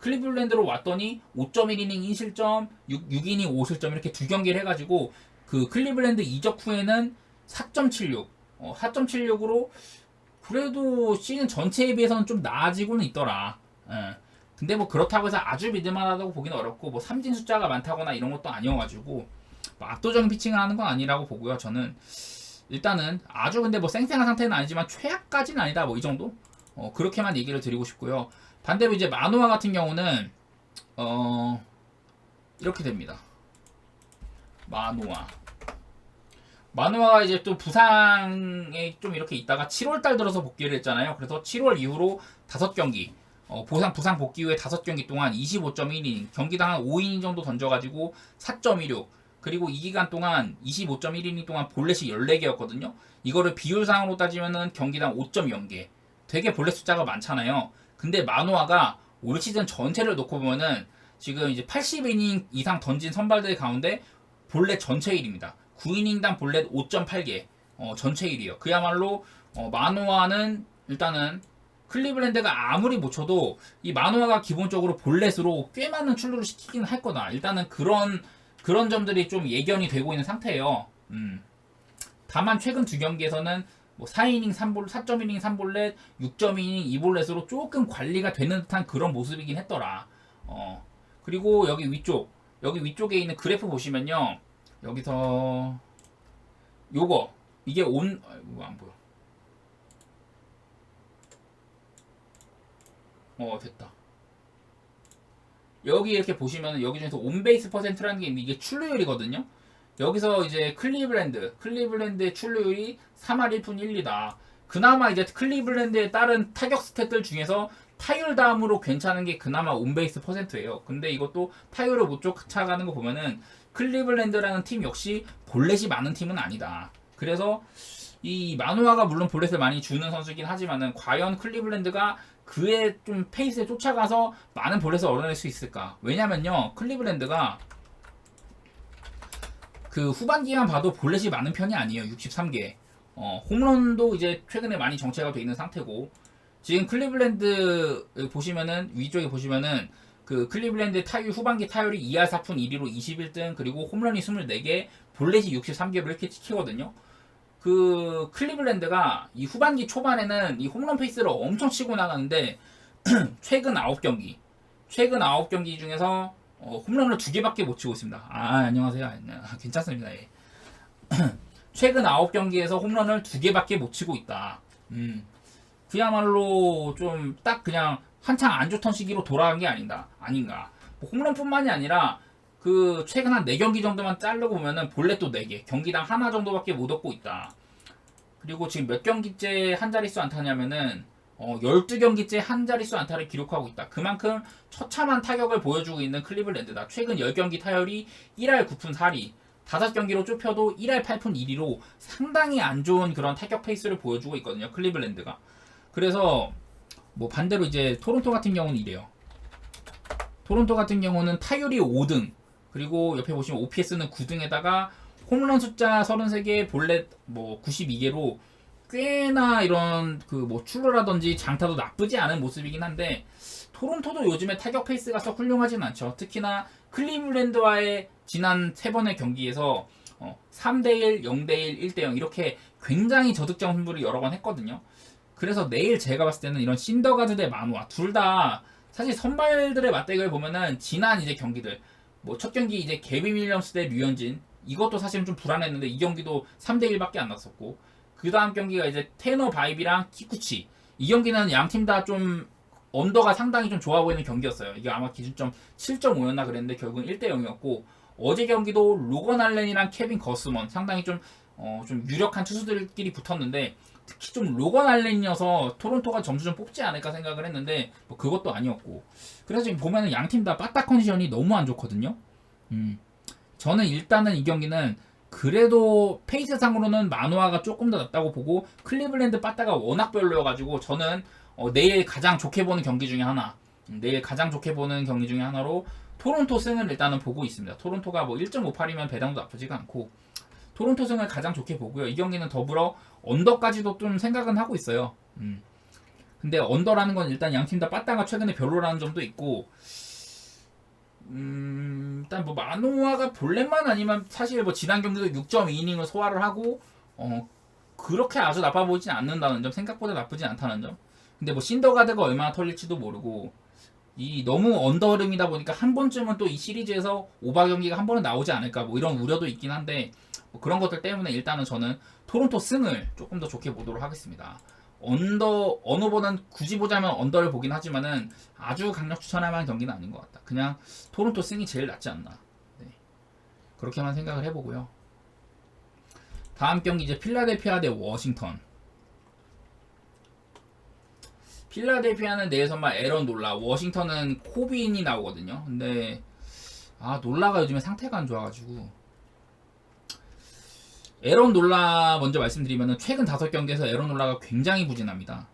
클리블랜드로 왔더니 5.1이닝 1실점, 6이닝 5실점 이렇게 두 경기를 해가지고 그 클리블랜드 이적 후에는 4.76, 4.76으로 그래도 시즌 전체에 비해서는 좀 나아지고는 있더라. 근데 뭐 그렇다고 해서 아주 믿을만하다고 보기는 어렵고 뭐 삼진 숫자가 많다거나 이런 것도 아니어가지고 뭐 압도적인 피칭을 하는 건 아니라고 보고요. 저는 일단은 아주 근데 뭐 쌩쌩한 상태는 아니지만 최악까지는 아니다. 뭐 이 정도? 그렇게만 얘기를 드리고 싶고요. 반대로 이제 마누아 같은 경우는 이렇게 됩니다. 마누아가 이제 또 부상에 좀 이렇게 있다가 7월달 들어서 복귀를 했잖아요. 그래서 7월 이후로 5경기 부상 복귀 후에 5경기 동안 25.1이닝 경기당 한 5이닝 정도 던져가지고 4.16 그리고 이 기간 동안 25.1이닝 동안 볼넷이 14개였거든요. 이거를 비율상으로 따지면은 경기당 5.0개 되게 볼넷 숫자가 많잖아요. 근데 마누아가 올 시즌 전체를 놓고 보면은 지금 이제 80이닝 이상 던진 선발들 가운데 볼넷 전체 1위입니다. 9이닝당 볼넷 5.8개 전체 1위에요. 그야말로 마누아는 일단은 클리블랜드가 아무리 못 쳐도 이 마누아가 기본적으로 볼넷으로 꽤 많은 출루를 시키긴 할 거다. 일단은 그런 점들이 좀 예견이 되고 있는 상태예요. 다만 최근 두 경기에서는 뭐 4이닝 3볼, 4.1이닝 3볼넷, 6.2이닝 2볼넷으로 조금 관리가 되는 듯한 그런 모습이긴 했더라. 그리고 여기 위쪽에 있는 그래프 보시면요. 여기서 요거 이게 이거 안 보여. 됐다. 여기 이렇게 보시면 여기 중에서 온베이스 퍼센트라는 게 있는데 이게 출루율이거든요. 여기서 이제 클리블랜드의 출루율이 3할 1푼 1리다. 그나마 이제 클리블랜드의 다른 타격 스탯들 중에서 타율 다음으로 괜찮은 게 그나마 온베이스 퍼센트예요. 근데 이것도 타율을 못 쫓아가는 거 보면은 클리블랜드라는 팀 역시 볼넷이 많은 팀은 아니다. 그래서 이 마누아가 물론 볼넷을 많이 주는 선수이긴 하지만은 과연 클리블랜드가 그의 좀 페이스에 쫓아가서 많은 볼넷을 얻어낼 수 있을까? 왜냐면요, 클리블랜드가 그 후반기만 봐도 볼넷이 많은 편이 아니에요. 63개. 홈런도 이제 최근에 많이 정체가 돼 있는 상태고, 지금 클리블랜드 보시면은 위쪽에 보시면은 그 클리블랜드 후반기 타율이 2할 4푼 1리로 21등, 그리고 홈런이 24개, 볼넷이 63개로 이렇게 찍히거든요. 그 클리블랜드가 이 후반기 초반에는 이 홈런 페이스를 엄청 치고 나가는데 최근 9경기 중에서 홈런을 2개밖에 못 치고 있습니다. 안녕하세요. 괜찮습니다. 예. 최근 9경기에서 홈런을 2개밖에 못 치고 있다. 그야말로 좀 딱 그냥 한창 안 좋던 시기로 돌아간 게 아닌가. 뭐 홈런뿐만이 아니라 그 최근 한 4경기 정도만 자르고 보면은 볼넷도 4개, 경기당 하나 정도밖에 못 얻고 있다. 그리고 지금 몇 경기째 한 자릿수 안타냐면은 12경기째 한 자릿수 안타를 기록하고 있다. 그만큼 처참한 타격을 보여주고 있는 클리블랜드다. 최근 10경기 타율이 1할 9푼 4리, 5경기로 좁혀도 1할 8푼 1리로 상당히 안 좋은 그런 타격 페이스를 보여주고 있거든요. 클리블랜드가. 그래서 뭐 반대로 이제 토론토 같은 경우는 이래요. 토론토 같은 경우는 타율이 5등, 그리고 옆에 보시면 OPS는 9등에다가 홈런 숫자 33개, 볼넷 뭐 92개로 꽤나 이런 그 뭐 출루라든지 장타도 나쁘지 않은 모습이긴 한데, 토론토도 요즘에 타격 페이스가 썩 훌륭하진 않죠. 특히나 클리블랜드와의 지난 3번의 경기에서 3대1, 0대1, 1대0 이렇게 굉장히 저득점 승부를 여러 번 했거든요. 그래서 내일 제가 봤을 때는 이런 신더가드 대 마누아 둘 다 사실 선발들의 맞대결 보면은 지난 이제 경기들 뭐 첫 경기 이제 개비 윌리엄스 대 류현진, 이것도 사실은 좀 불안했는데 이 경기도 3대1밖에 안 났었고, 그 다음 경기가 이제 테너 바이비랑 키쿠치, 이 경기는 양 팀 다 좀 언더가 상당히 좀 좋아 보이는 경기였어요. 이게 아마 기준점 7.5였나 그랬는데 결국은 1대0이었고, 어제 경기도 로건 알렌이랑 케빈 거스먼 상당히 좀 좀 유력한 투수들끼리 붙었는데 특히 좀 로건 알렌이어서 토론토가 점수 좀 뽑지 않을까 생각을 했는데 뭐 그것도 아니었고 그래서 지금 보면은 양 팀 다 빠따 컨디션이 너무 안 좋거든요. 저는 일단은 이 경기는 그래도 페이스상으로는 만화가 조금 더 낫다고 보고 클리블랜드 빠따가 워낙 별로여가지고 저는 내일 가장 좋게 보는 경기 중에 하나 내일 가장 좋게 보는 경기 중에 하나로 토론토 승을 일단은 보고 있습니다. 토론토가 뭐 1.58이면 배당도 나쁘지가 않고 토론토 승을 가장 좋게 보고요. 이 경기는 더불어 언더까지도 좀 생각은 하고 있어요. 근데 언더라는 건 일단 양팀 다 빠따가 최근에 별로라는 점도 있고 일단 뭐 마노아가 볼넷만 아니면 사실 뭐 지난 경기도 6.2이닝을 소화를 하고 그렇게 아주 나빠 보이진 않는다는 점 생각보다 나쁘진 않다는 점 근데 뭐 신더가드가 얼마나 털릴지도 모르고 이 너무 언더름이다 보니까 한 번쯤은 또 이 시리즈에서 오바 경기가 한 번은 나오지 않을까 뭐 이런 우려도 있긴 한데 뭐 그런 것들 때문에 일단은 저는 토론토 승을 조금 더 좋게 보도록 하겠습니다. 언어보다는 굳이 보자면 언더를 보긴 하지만은 아주 강력 추천할 만한 경기는 아닌 것 같다. 그냥 토론토 승이 제일 낫지 않나. 네. 그렇게만 생각을 해보고요. 다음 경기 이제 필라델피아 대 워싱턴. 필라델피아는 내일 선발 에런 놀라, 워싱턴은 코빈이 나오거든요. 근데 놀라가 요즘에 상태가 안 좋아가지고 에런 놀라 먼저 말씀드리면은 최근 5경기에서 에런 놀라가 굉장히 부진합니다.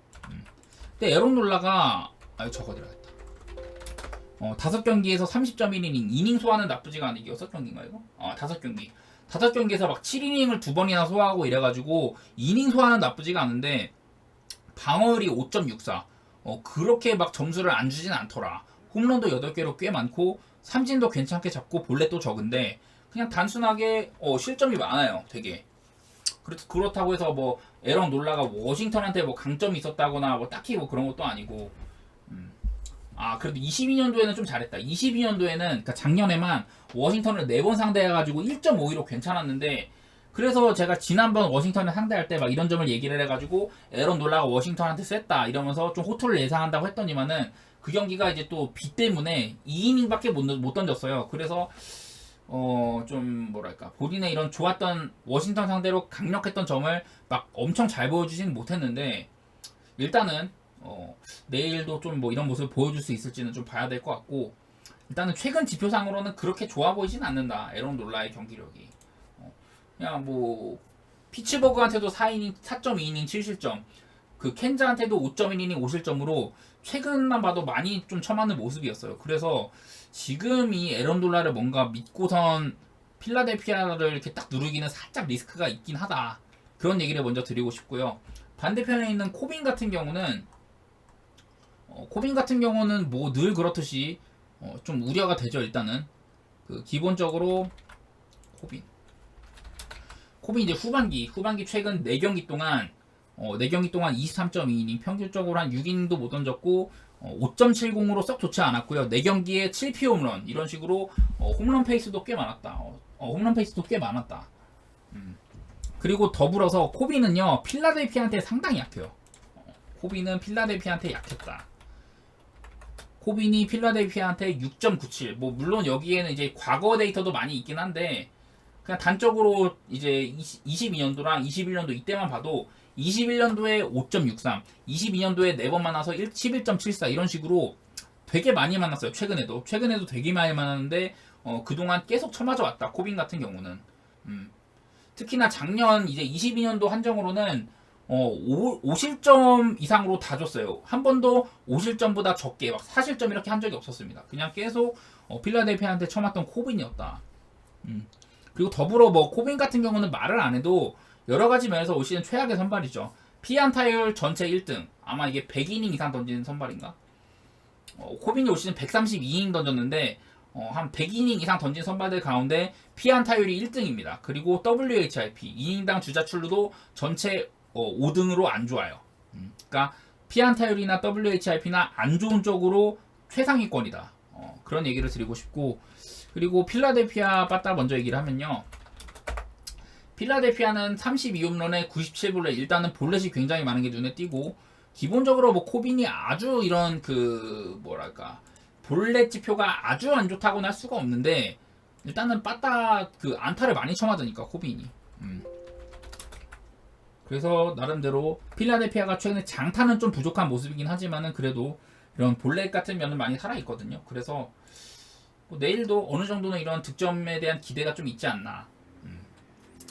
근데 에런 놀라가 저거 들어갔다. 5경기에서 30.1이닝 이닝 소화는 나쁘지가 않은 게 6경기인가 이거? 5경기. 5경기에서 막 7이닝을 2번이나 소화하고 이래가지고 이닝 소화는 나쁘지가 않은데 방어율이 5.64. 그렇게 막 점수를 안 주진 않더라. 홈런도 8개로 꽤 많고 삼진도 괜찮게 잡고 볼넷도 적은데 그냥 단순하게 실점이 많아요. 되게. 그렇다고 해서 뭐 에런 놀라가 워싱턴한테 뭐 강점이 있었다거나 뭐 딱히 뭐 그런 것도 아니고 그래도 22년도에는 좀 잘했다. 22년도에는 그러니까 작년에만 워싱턴을 4번 상대해가지고 1.52로 괜찮았는데 그래서 제가 지난번 워싱턴을 상대할 때 막 이런 점을 얘기를 해가지고 에런 놀라가 워싱턴한테 셌다 이러면서 좀 호투를 예상한다고 했더니만은 그 경기가 이제 또 비 때문에 2이닝밖에 못 던졌어요. 그래서 좀 뭐랄까 본인의 이런 좋았던 워싱턴 상대로 강력했던 점을 막 엄청 잘 보여주진 못했는데 일단은 내일도 좀 뭐 이런 모습을 보여줄 수 있을지는 좀 봐야 될 것 같고 일단은 최근 지표상으로는 그렇게 좋아 보이진 않는다. 에런 놀라의 경기력이 그냥 뭐 피츠버그한테도 4.2이닝 7실점 그 켄자한테도 5.1이닝 5실점으로 최근만 봐도 많이 좀 처맞는 모습이었어요. 그래서 지금 이 에런 돌라를 뭔가 믿고선 필라델피아를 이렇게 딱 누르기는 살짝 리스크가 있긴 하다. 그런 얘기를 먼저 드리고 싶고요. 반대편에 있는 코빈 같은 경우는 뭐 늘 그렇듯이 좀 우려가 되죠. 일단은 기본적으로 코빈 이제 후반기 최근 4경기 동안 23.2이닝 평균적으로 한 6이닝도 못 던졌고 5.70으로 썩 좋지 않았고요. 4경기에 7피 홈런 이런 식으로 홈런 페이스도 꽤 많았다. 그리고 더불어서 코빈은요 필라델피아한테 상당히 약해요. 코빈은 필라델피아한테 약했다. 코빈이 필라델피아한테 6.97. 뭐 물론 여기에는 이제 과거 데이터도 많이 있긴 한데 그냥 단적으로 이제 22년도랑 21년도 이때만 봐도 21년도에 5.63, 22년도에 4번 만나서 11.74 이런 식으로 되게 많이 만났어요. 최근에도 되게 많이 만났는데 그동안 계속 쳐맞아 왔다. 코빈 같은 경우는 특히나 작년 이제 22년도 한정으로는 5실점 이상으로 다 줬어요. 한 번도 5실점보다 적게 막 4실점 이렇게 한 적이 없었습니다. 그냥 계속 필라델피아한테 쳐맞던 코빈이었다. 그리고 더불어 뭐 코빈 같은 경우는 말을 안 해도 여러 가지 면에서 올 시즌 최악의 선발이죠. 피안타율 전체 1등. 아마 이게 100이닝 이상 던지는 선발인가? 코빈이 올 시즌 132이닝 던졌는데 한 100이닝 이상 던진 선발들 가운데 피안타율이 1등입니다. 그리고 WHIP 이닝당 주자 출루도 전체 5등으로 안 좋아요. 그러니까 피안타율이나 WHIP나 안 좋은 쪽으로 최상위권이다. 그런 얘기를 드리고 싶고 그리고 필라델피아 빠따 먼저 얘기를 하면요. 필라델피아는 32홈런에 97볼넷 일단은 볼넷이 굉장히 많은 게 눈에 띄고 기본적으로 뭐 코빈이 아주 이런 뭐랄까 볼넷 지표가 아주 안 좋다고는 할 수가 없는데 일단은 빠따 안타를 많이 쳐맞으니까 코빈이 그래서 나름대로 필라델피아가 최근에 장타는 좀 부족한 모습이긴 하지만은 그래도 이런 볼넷 같은 면은 많이 살아있거든요. 그래서 뭐 내일도 어느 정도는 이런 득점에 대한 기대가 좀 있지 않나,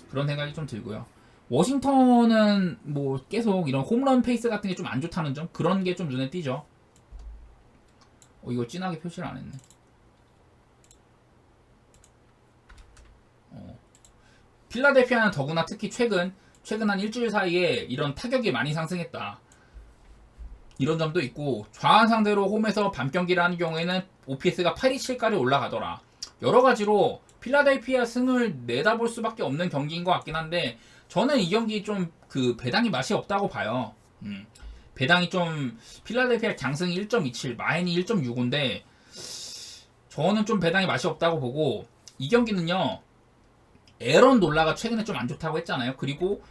그런 생각이 좀 들고요. 워싱턴은 뭐 계속 이런 홈런 페이스 같은 게 좀 안 좋다는 점, 그런 게 좀 눈에 띄죠. 이거 진하게 표시를 안 했네. 필라델피아는 더구나 특히 최근 한 일주일 사이에 이런 타격이 많이 상승했다, 이런 점도 있고, 좌완 상대로 홈에서 밤 경기를 하는 경우에는 OPS가 827까지 올라가더라. 여러 가지로 필라델피아 승을 내다볼 수밖에 없는 경기인 것 같긴 한데, 저는 이 경기 좀 그 배당이 맛이 없다고 봐요. 배당이 좀 필라델피아 장승이 1.27, 마인이 1.65인데 저는 좀 배당이 맛이 없다고 보고, 이 경기는요, 에런 놀라가 최근에 좀 안 좋다고 했잖아요. 그리고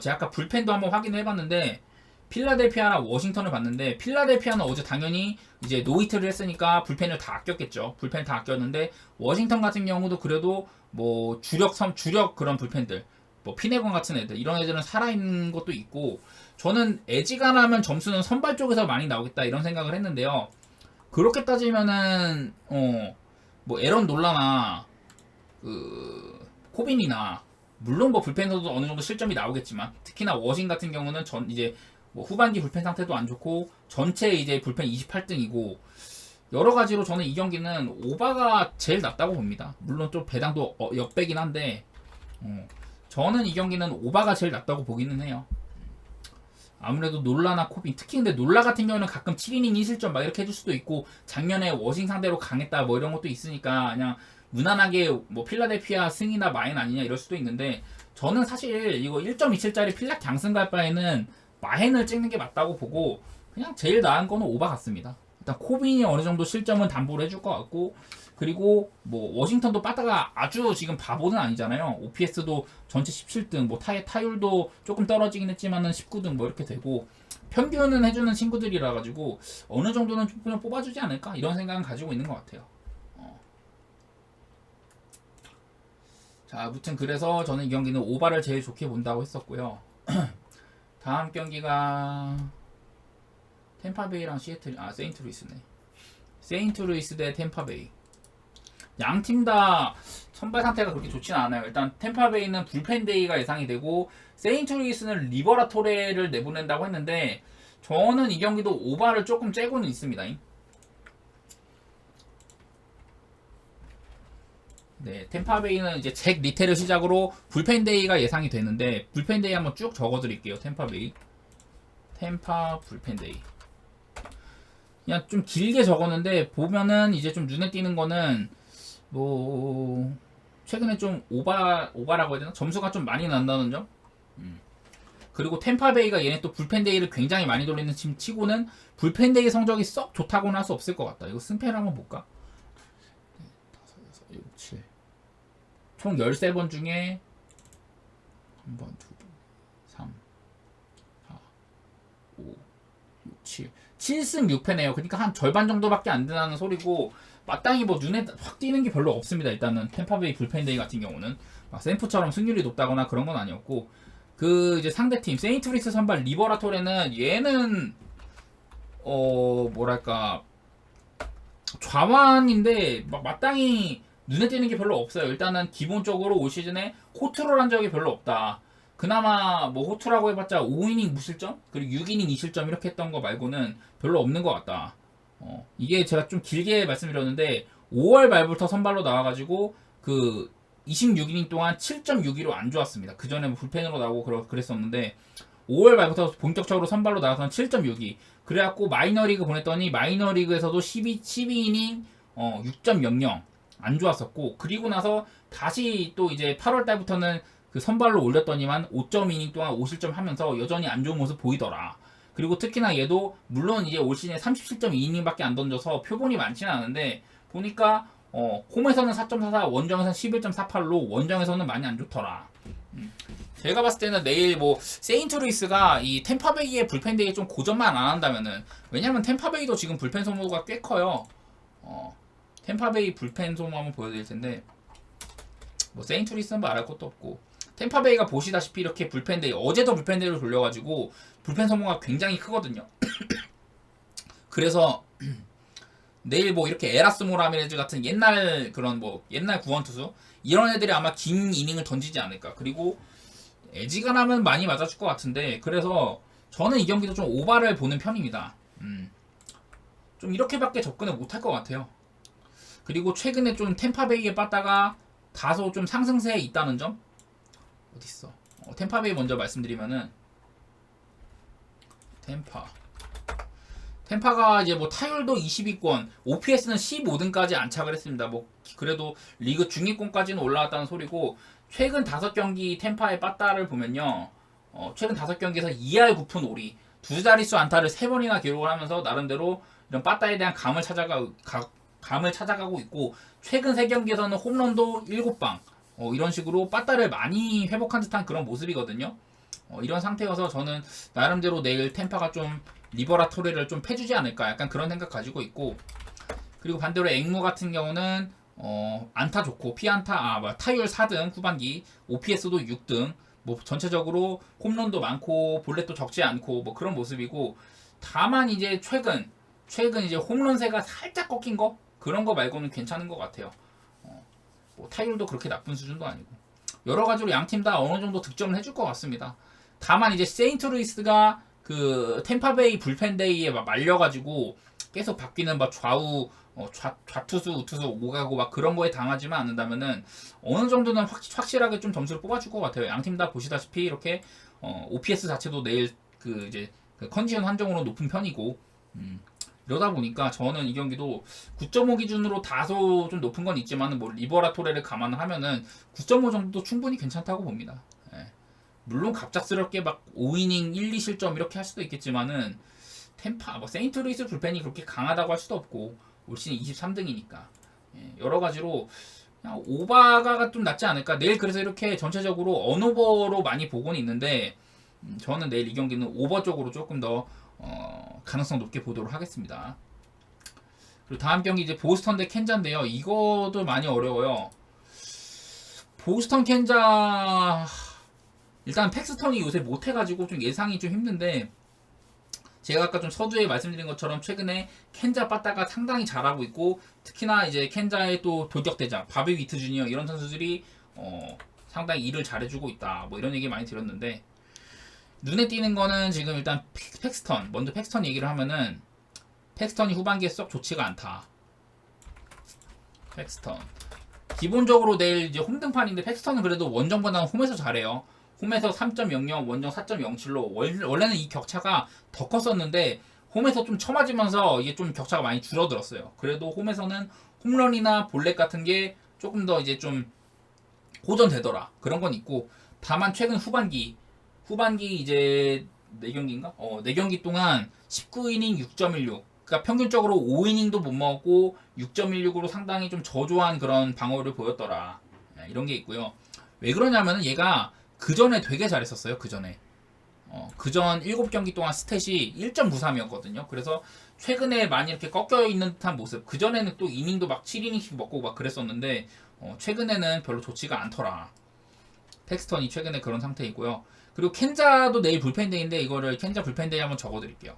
제가 아까 불펜도 한번 확인을 해봤는데, 필라델피아랑 워싱턴을 봤는데, 필라델피아는 어제 당연히 이제 노히트를 했으니까 불펜을 다 아꼈겠죠. 불펜 다 아꼈는데, 워싱턴 같은 경우도 그래도 뭐 주력 그런 불펜들, 뭐 피네건 같은 애들, 이런 애들은 살아있는 것도 있고, 저는 애지간하면 점수는 선발 쪽에서 많이 나오겠다 이런 생각을 했는데요. 그렇게 따지면은 뭐 에런 놀라나 그 코빈이나, 물론 뭐 불펜에서도 어느 정도 실점이 나오겠지만, 특히나 워싱 같은 경우는 이제 뭐 후반기 불펜 상태도 안 좋고 전체 이제 불펜 28등이고, 여러 가지로 저는 이 경기는 오바가 제일 낫다고 봅니다. 물론 좀 배당도 역배긴 한데 저는 이 경기는 오바가 제일 낫다고 보기는 해요. 아무래도 놀라나 코빈, 특히 근데 놀라 같은 경우는 가끔 7이닝 2실점 막 이렇게 해줄 수도 있고, 작년에 워싱 상대로 강했다 뭐 이런 것도 있으니까 그냥 무난하게 뭐 필라델피아 승이나 마인 아니냐 이럴 수도 있는데, 저는 사실 이거 1.27짜리 필라 강승 갈 바에는 마헨을 찍는 게 맞다고 보고, 그냥 제일 나은 거는 오바 같습니다. 일단 코빈이 어느 정도 실점은 담보를 해줄 것 같고, 그리고 뭐 워싱턴도 빠따가 아주 지금 바보는 아니잖아요. OPS도 전체 17등, 뭐 타율도 조금 떨어지긴 했지만은 19등 뭐 이렇게 되고, 평균은 해주는 친구들이라 가지고 어느 정도는 좀 뽑아주지 않을까 이런 생각은 가지고 있는 것 같아요. 자, 아무튼 그래서 저는 이 경기는 오바를 제일 좋게 본다고 했었고요. 다음 경기가 템파베이랑 세인트루이스네. 세인트루이스 대 템파베이. 양 팀 다 선발 상태가 그렇게 좋지는 않아요. 일단 템파베이는 불펜데이가 예상이 되고, 세인트루이스는 리버라토레를 내보낸다고 했는데, 저는 이 경기도 오바를 조금 째고는 있습니다. 네, 템파베이는 이제 잭 리테를 시작으로 불펜데이가 예상이 되는데, 불펜데이 한번 쭉 적어드릴게요. 템파 불펜데이. 그냥 좀 길게 적었는데, 보면은 이제 좀 눈에 띄는 거는 뭐 최근에 좀 오바라고 해야 되나? 점수가 좀 많이 난다는 점. 그리고 템파베이가 얘네 또 불펜데이를 굉장히 많이 돌리는 팀 치고는 불펜데이 성적이 썩 좋다고는 할 수 없을 것 같다. 이거 승패를 한번 볼까? 5, 6, 7. 총 13번 중에 1번, 2번, 3, 4, 5, 6, 7. 7승 6패네요. 그러니까 한 절반 정도밖에 안 된다는 소리고, 마땅히 뭐 눈에 확 띄는 게 별로 없습니다. 일단은 템파베이 불펜데이 같은 경우는 막 샘프처럼 승률이 높다거나 그런 건 아니었고, 그 이제 상대팀 세인트루이스 선발 리버라토레는 얘는 뭐랄까 좌완인데 마땅히 눈에 띄는 게 별로 없어요. 일단은 기본적으로 올 시즌에 호투를 한 적이 별로 없다. 그나마 뭐 호투라고 해봤자 5이닝 무실점 그리고 6이닝 2실점 이렇게 했던 거 말고는 별로 없는 것 같다. 이게 제가 좀 길게 말씀드렸는데 5월 말부터 선발로 나와가지고 그 26이닝 동안 7.62로 안 좋았습니다. 그 전에 뭐 불펜으로 나오고 그랬었는데 5월 말부터 본격적으로 선발로 나와서는 7.62. 그래갖고 마이너리그 보냈더니 마이너리그에서도 12이닝 6.00 안 좋았었고, 그리고 나서 다시 또 이제 8월 달부터는 그 선발로 올렸더니만 5.2이닝 동안 5실점 하면서 여전히 안 좋은 모습 보이더라. 그리고 특히나 얘도 물론 이제 올 시즌에 37.2이닝밖에 안 던져서 표본이 많지는 않은데, 보니까 홈에서는 4.44, 원정에서는 11.48로 원정에서는 많이 안 좋더라. 제가 봤을 때는 내일 뭐 세인트루이스가 이 템파베이의 불펜데이에 좀 고전만 안 한다면은, 왜냐면 템파베이도 지금 불펜 소모가 꽤 커요. 템파베이 불펜 소모 한번 보여드릴 텐데, 뭐 세인트루이스는 말할 것도 없고, 템파베이가 보시다시피 이렇게 불펜데이, 어제도 불펜데이를 돌려가지고 불펜 소모가 굉장히 크거든요. 그래서 내일 뭐 이렇게 에라스모 라미레즈 같은 옛날 그런 뭐 옛날 구원 투수 이런 애들이 아마 긴 이닝을 던지지 않을까. 그리고 애지간하면 많이 맞아줄 것 같은데, 그래서 저는 이 경기도 좀 오바를 보는 편입니다. 좀 이렇게밖에 접근을 못할 것 같아요. 그리고 최근에 좀 템파베이에 빠다가 다소 좀 상승세에 있다는 점. 어딨어? 템파베이 먼저 말씀드리면은, 템파가 이제 뭐 타율도 20위권, OPS는 15등까지 안착을 했습니다. 뭐 그래도 리그 중위권까지는 올라왔다는 소리고, 최근 5경기 템파의 빠따를 보면요, 최근 5경기에서 2할 9푼 5리, 두 자릿수 안타를 3번이나 기록을 하면서 나름대로 이런 빠따에 대한 감을 찾아가고 있고, 최근 3경기에서는 홈런도 7방, 이런 식으로 빠따를 많이 회복한 듯한 그런 모습이거든요. 이런 상태여서 저는 나름대로 내일 템파가 좀 리버라토리를 좀 패주지 않을까, 약간 그런 생각 가지고 있고, 그리고 반대로 앵무 같은 경우는 안타 좋고 피안타 타율 4등 후반기, OPS도 6등, 뭐 전체적으로 홈런도 많고 볼넷도 적지 않고 뭐 그런 모습이고, 다만 이제 최근 이제 홈런세가 살짝 꺾인 거, 그런 거 말고는 괜찮은 것 같아요. 뭐 타율도 그렇게 나쁜 수준도 아니고, 여러 가지로 양 팀 다 어느 정도 득점을 해줄 것 같습니다. 다만 이제 세인트루이스가 그 템파베이 불펜데이에 막 말려가지고 계속 바뀌는 막 좌투수 우투수 오가고 막 그런 거에 당하지만 않는다면은 어느 정도는 확실하게 좀 점수를 뽑아줄 것 같아요. 양 팀 다 보시다시피 이렇게 OPS 자체도 내일 그 이제 그 컨디션 한정으로 높은 편이고, 이러다 보니까 저는 이 경기도 9.5 기준으로 다소 좀 높은 건 있지만 뭐 리버라토레를 감안하면은 9.5 정도 충분히 괜찮다고 봅니다. 예. 물론 갑작스럽게 막 5이닝 1, 2실점 이렇게 할 수도 있겠지만은 템파, 뭐 세인트루이스 불펜이 그렇게 강하다고 할 수도 없고 올 시즌 23등이니까 여러 가지로 그냥 오바가 좀 낫지 않을까. 내일 그래서 이렇게 전체적으로 언오버로 많이 보고는 있는데, 저는 내일 이 경기는 오버 쪽으로 조금 더 가능성 높게 보도록 하겠습니다. 그리고 다음 경기 이제 보스턴 대 캔자인데요. 이것도 많이 어려워요. 보스턴 캔자, 일단 팩스턴이 요새 못해가지고 좀 예상이 좀 힘든데, 제가 아까 좀 서두에 말씀드린 것처럼 최근에 캔자 빠따가 상당히 잘하고 있고, 특히나 이제 캔자의 또 돌격대장 바비 위트 주니어 이런 선수들이 상당히 일을 잘해주고 있다, 뭐 이런 얘기 많이 들었는데, 눈에 띄는 거는 지금 일단 팩스턴, 먼저 팩스턴 얘기를 하면은 팩스턴이 후반기에 썩 좋지가 않다. 팩스턴 기본적으로 내일 이제 홈등판인데, 팩스턴은 그래도 원정보다는 홈에서 잘해요. 홈에서 3.00, 원정 4.07로 원래는 이 격차가 더 컸었는데 홈에서 좀 처맞으면서 이게 좀 격차가 많이 줄어들었어요. 그래도 홈에서는 홈런이나 볼넷 같은 게 조금 더 이제 좀 호전되더라, 그런 건 있고, 다만 최근 후반기 이제 4경기인가? 4경기 동안 19이닝 6.16, 그러니까 평균적으로 5이닝도 못 먹었고 6.16으로 상당히 좀 저조한 그런 방어를 보였더라, 이런 게 있고요. 왜 그러냐면은 얘가 그 전에 되게 잘했었어요. 그 전에 그전 7경기 동안 스탯이 1.93이었거든요. 그래서 최근에 많이 이렇게 꺾여 있는 듯한 모습. 그 전에는 또 이닝도 막 7이닝씩 먹고 막 그랬었는데 최근에는 별로 좋지가 않더라. 팩스턴이 최근에 그런 상태이고요. 그리고 캔자도 내일 불펜데이인데, 이거를 캔자 불펜데이 한번 적어드릴게요.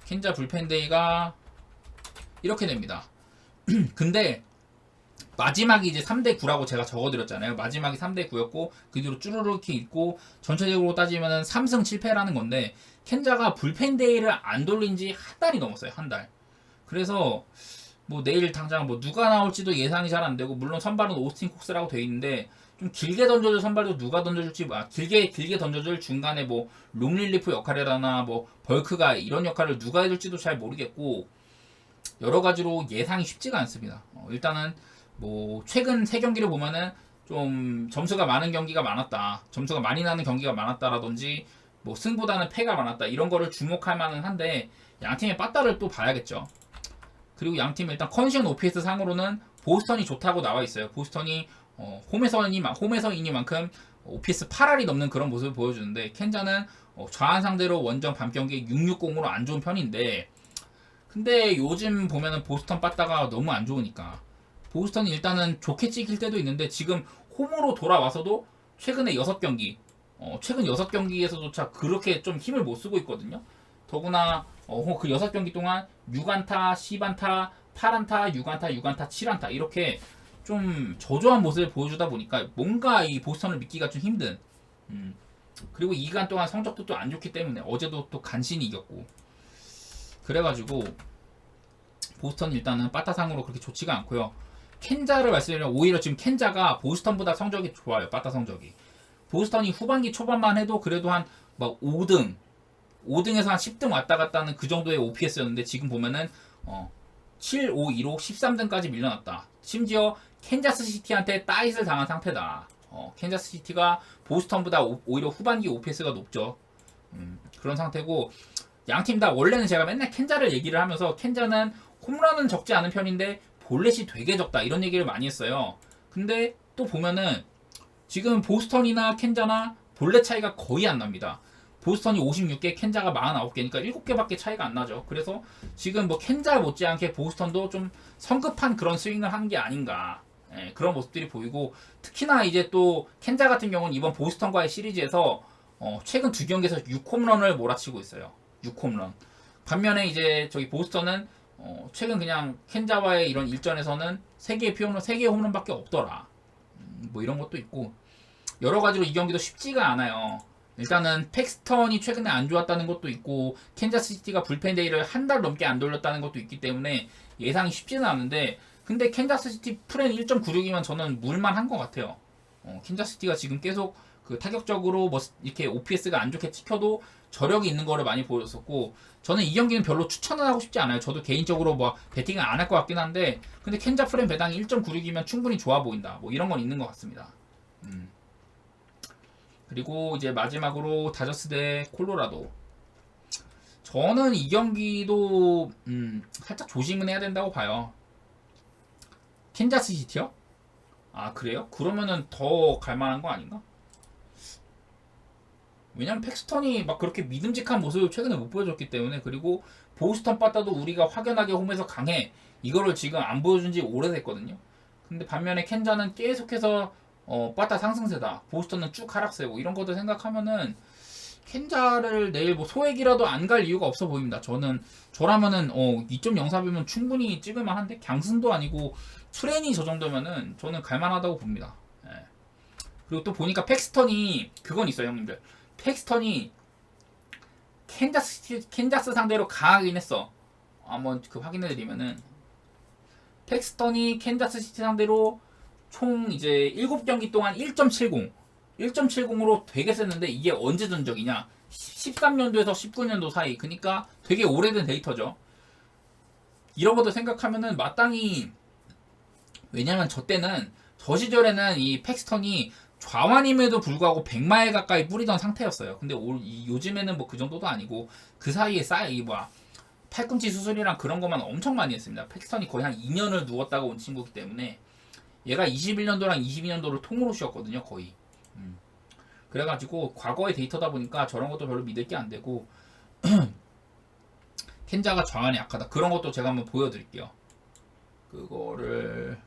캔자 불펜데이가 이렇게 됩니다. 근데 마지막이 이제 3대9라고 제가 적어드렸잖아요. 마지막이 3대9였고 그 뒤로 쭈루룩 이렇게 있고, 전체적으로 따지면 3승 7패라는 건데, 캔자가 불펜데이를 안 돌린 지 한 달이 넘었어요. 한 달. 그래서 뭐 내일 당장 뭐 누가 나올지도 예상이 잘 안 되고, 물론 선발은 오스틴 콕스라고 돼 있는데 좀 길게 던져줄 선발도 누가 던져줄지, 길게 던져줄 중간에 뭐 롱릴리프 역할이라나 뭐 벌크가 이런 역할을 누가 해줄지도 잘 모르겠고, 여러 가지로 예상이 쉽지가 않습니다. 일단은 뭐 최근 3경기를 보면은 좀 점수가 많은 경기가 많았다, 점수가 많이 나는 경기가 많았다라든지 뭐 승보다는 패가 많았다, 이런 거를 주목할 만은 한데, 양팀의 빠따를 또 봐야겠죠. 그리고 양팀 일단 컨디션 OPS 상으로는 보스턴이 좋다고 나와 있어요. 보스턴이 홈에서이니만큼 OPS 8할이 넘는 그런 모습을 보여주는데, 캔자는 좌한 상대로 원정 밤 경기에 660으로 안 좋은 편인데, 근데 요즘 보면은 보스턴 빠따가 너무 안 좋으니까 보스턴이 일단은 좋게 찍힐 때도 있는데, 지금 홈으로 돌아와서도 최근에 6경기, 최근 6경기에서조차 그렇게 좀 힘을 못 쓰고 있거든요. 더구나 그 6경기 동안 6안타, 10안타, 8안타, 6안타, 6안타, 7안타 이렇게 좀 저조한 모습을 보여주다 보니까 뭔가 이 보스턴을 믿기가 좀 힘든. 그리고 이 기간 동안 성적도 또 안 좋기 때문에 어제도 또 간신히 이겼고 그래가지고 보스턴 일단은 빠따상으로 그렇게 좋지가 않고요. 켄자를 말씀드리면 오히려 지금 켄자가 보스턴보다 성적이 좋아요. 빠따 성적이. 보스턴이 후반기 초반만 해도 그래도 한 막 5등 5등에서 한 10등 왔다 갔다 하는 그 정도의 OPS였는데 지금 보면은 7, 5, 2로 13등까지 밀려났다. 심지어 캔자스 시티한테 따잇을 당한 상태다. 캔자스 시티가 보스턴보다 오히려 후반기 OPS가 높죠. 그런 상태고 양팀 다 원래는 제가 맨날 캔자를 얘기를 하면서 캔자는 홈런은 적지 않은 편인데 볼넷이 되게 적다 이런 얘기를 많이 했어요. 근데 또 보면은 지금 보스턴이나 캔자나 볼넷 차이가 거의 안 납니다. 보스턴이 56개, 캔자가 49개니까 7개밖에 차이가 안 나죠. 그래서 지금 뭐 캔자 못지않게 보스턴도 좀 성급한 그런 스윙을 한 게 아닌가. 그런 모습들이 보이고 특히나 이제 또 캔자 같은 경우는 이번 보스턴과의 시리즈에서 최근 2경기에서 6홈런을 몰아치고 있어요. 6홈런. 반면에 이제 저기 보스턴은 최근 그냥 캔자와의 이런 일전에서는 3개의 피홈런, 3개의 홈런밖에 없더라. 뭐 이런 것도 있고 여러 가지로 이 경기도 쉽지가 않아요. 일단은 팩스턴이 최근에 안 좋았다는 것도 있고 캔자스시티가 불펜 데이를 한 달 넘게 안 돌렸다는 것도 있기 때문에 예상이 쉽지는 않은데 근데 캔자스시티 프렌 1.96이면 저는 물만한 것 같아요. 캔자스시티가 지금 계속 그 타격적으로 뭐 이렇게 OPS가 안 좋게 찍혀도 저력이 있는 거를 많이 보였었고 저는 이 경기는 별로 추천을 하고 싶지 않아요. 저도 개인적으로 뭐 배팅을 안 할 것 같긴 한데 근데 캔자 프렌 배당이 1.96이면 충분히 좋아 보인다. 뭐 이런 건 있는 것 같습니다. 그리고 이제 마지막으로 다저스 대 콜로라도. 저는 이 경기도 살짝 조심은 해야 된다고 봐요. 캔자스 시티요? 아 그래요? 그러면은 더 갈만한 거 아닌가? 왜냐면 팩스턴이 막 그렇게 믿음직한 모습을 최근에 못 보여줬기 때문에 그리고 보스턴 빠따도 우리가 확연하게 홈에서 강해 이거를 지금 안 보여준 지 오래됐거든요. 근데 반면에 캔자는 계속해서 빠따 상승세다. 보스턴은 쭉 하락세고 이런 것들 생각하면은 캔자를 내일 뭐 소액이라도 안 갈 이유가 없어 보입니다. 저라면은 2.04배면 충분히 찍을만 한데 강승도 아니고 트렌이 저 정도면은 저는 갈만하다고 봅니다. 예. 그리고 또 보니까 팩스턴이 그건 있어요, 형님들. 팩스턴이 캔자스 상대로 강하긴 했어. 한번 그 확인해드리면은 팩스턴이 캔자스 시티 상대로 총 이제 7경기 동안 1.70으로 되게 셌는데 이게 언제 전적이냐 13년도에서 19년도 사이 그러니까 되게 오래된 데이터죠. 이런 것도 생각하면은 마땅히 왜냐면 저 시절에는 이 팩스턴이 좌완임에도 불구하고 100마일 가까이 뿌리던 상태였어요. 근데 요즘에는 뭐 그 정도도 아니고 그 사이에 팔꿈치 수술이랑 그런 것만 엄청 많이 했습니다. 팩스턴이 거의 한 2년을 누웠다가 온 친구이기 때문에 얘가 21년도랑 22년도를 통으로 쉬었거든요, 거의. 그래가지고 과거의 데이터다 보니까 저런 것도 별로 믿을 게 안 되고 켄자가 좌완이 약하다. 그런 것도 제가 한번 보여드릴게요. 그거를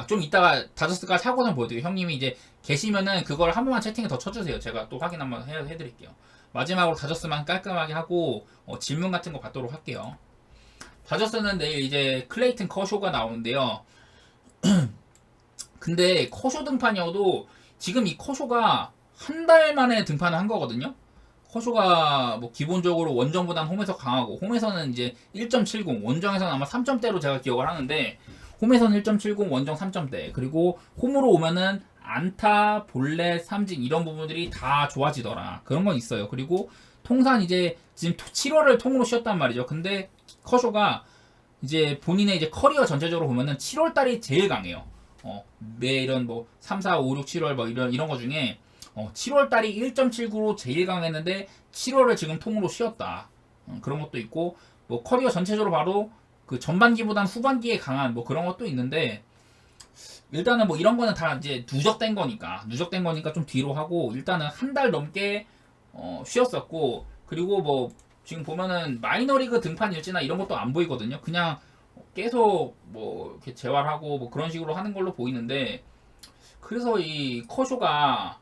좀 이따가 다저스가 사고는 보여드릴게요. 형님이 이제 계시면은 그걸 한 번만 채팅에 더 쳐주세요. 제가 또 확인 한번 해드릴게요. 마지막으로 다저스만 깔끔하게 하고 질문 같은 거 받도록 할게요. 다저스는 내일 이제 클레이튼 커쇼가 나오는데요. 근데 커쇼 등판이어도 지금 이 커쇼가 한 달 만에 등판을 한 거거든요. 커쇼가 뭐 기본적으로 원정보단 홈에서 강하고 홈에서는 이제 1.70 원정에서는 아마 3점대로 제가 기억을 하는데 홈에서는 1.70 원정 3점대 그리고 홈으로 오면은 안타, 볼넷, 삼진 이런 부분들이 다 좋아지더라. 그런 건 있어요. 그리고 통산 이제 지금 7월을 통으로 쉬었단 말이죠. 근데 커쇼가 이제 본인의 이제 커리어 전체적으로 보면은 7월 달이 제일 강해요. 매 이런 뭐 3, 4, 5, 6, 7월 뭐 이런 거 중에 7월 달이 1.79로 제일 강했는데 7월을 지금 통으로 쉬었다. 그런 것도 있고 뭐 커리어 전체적으로 바로 그 전반기보단 후반기에 강한 뭐 그런 것도 있는데 일단은 뭐 이런 거는 다 이제 누적된 거니까 좀 뒤로 하고 일단은 한 달 넘게 쉬었었고 그리고 뭐 지금 보면은 마이너리그 등판 일지나 이런 것도 안 보이거든요. 그냥 계속 뭐 이렇게 재활하고 뭐 그런 식으로 하는 걸로 보이는데 그래서 이 커쇼가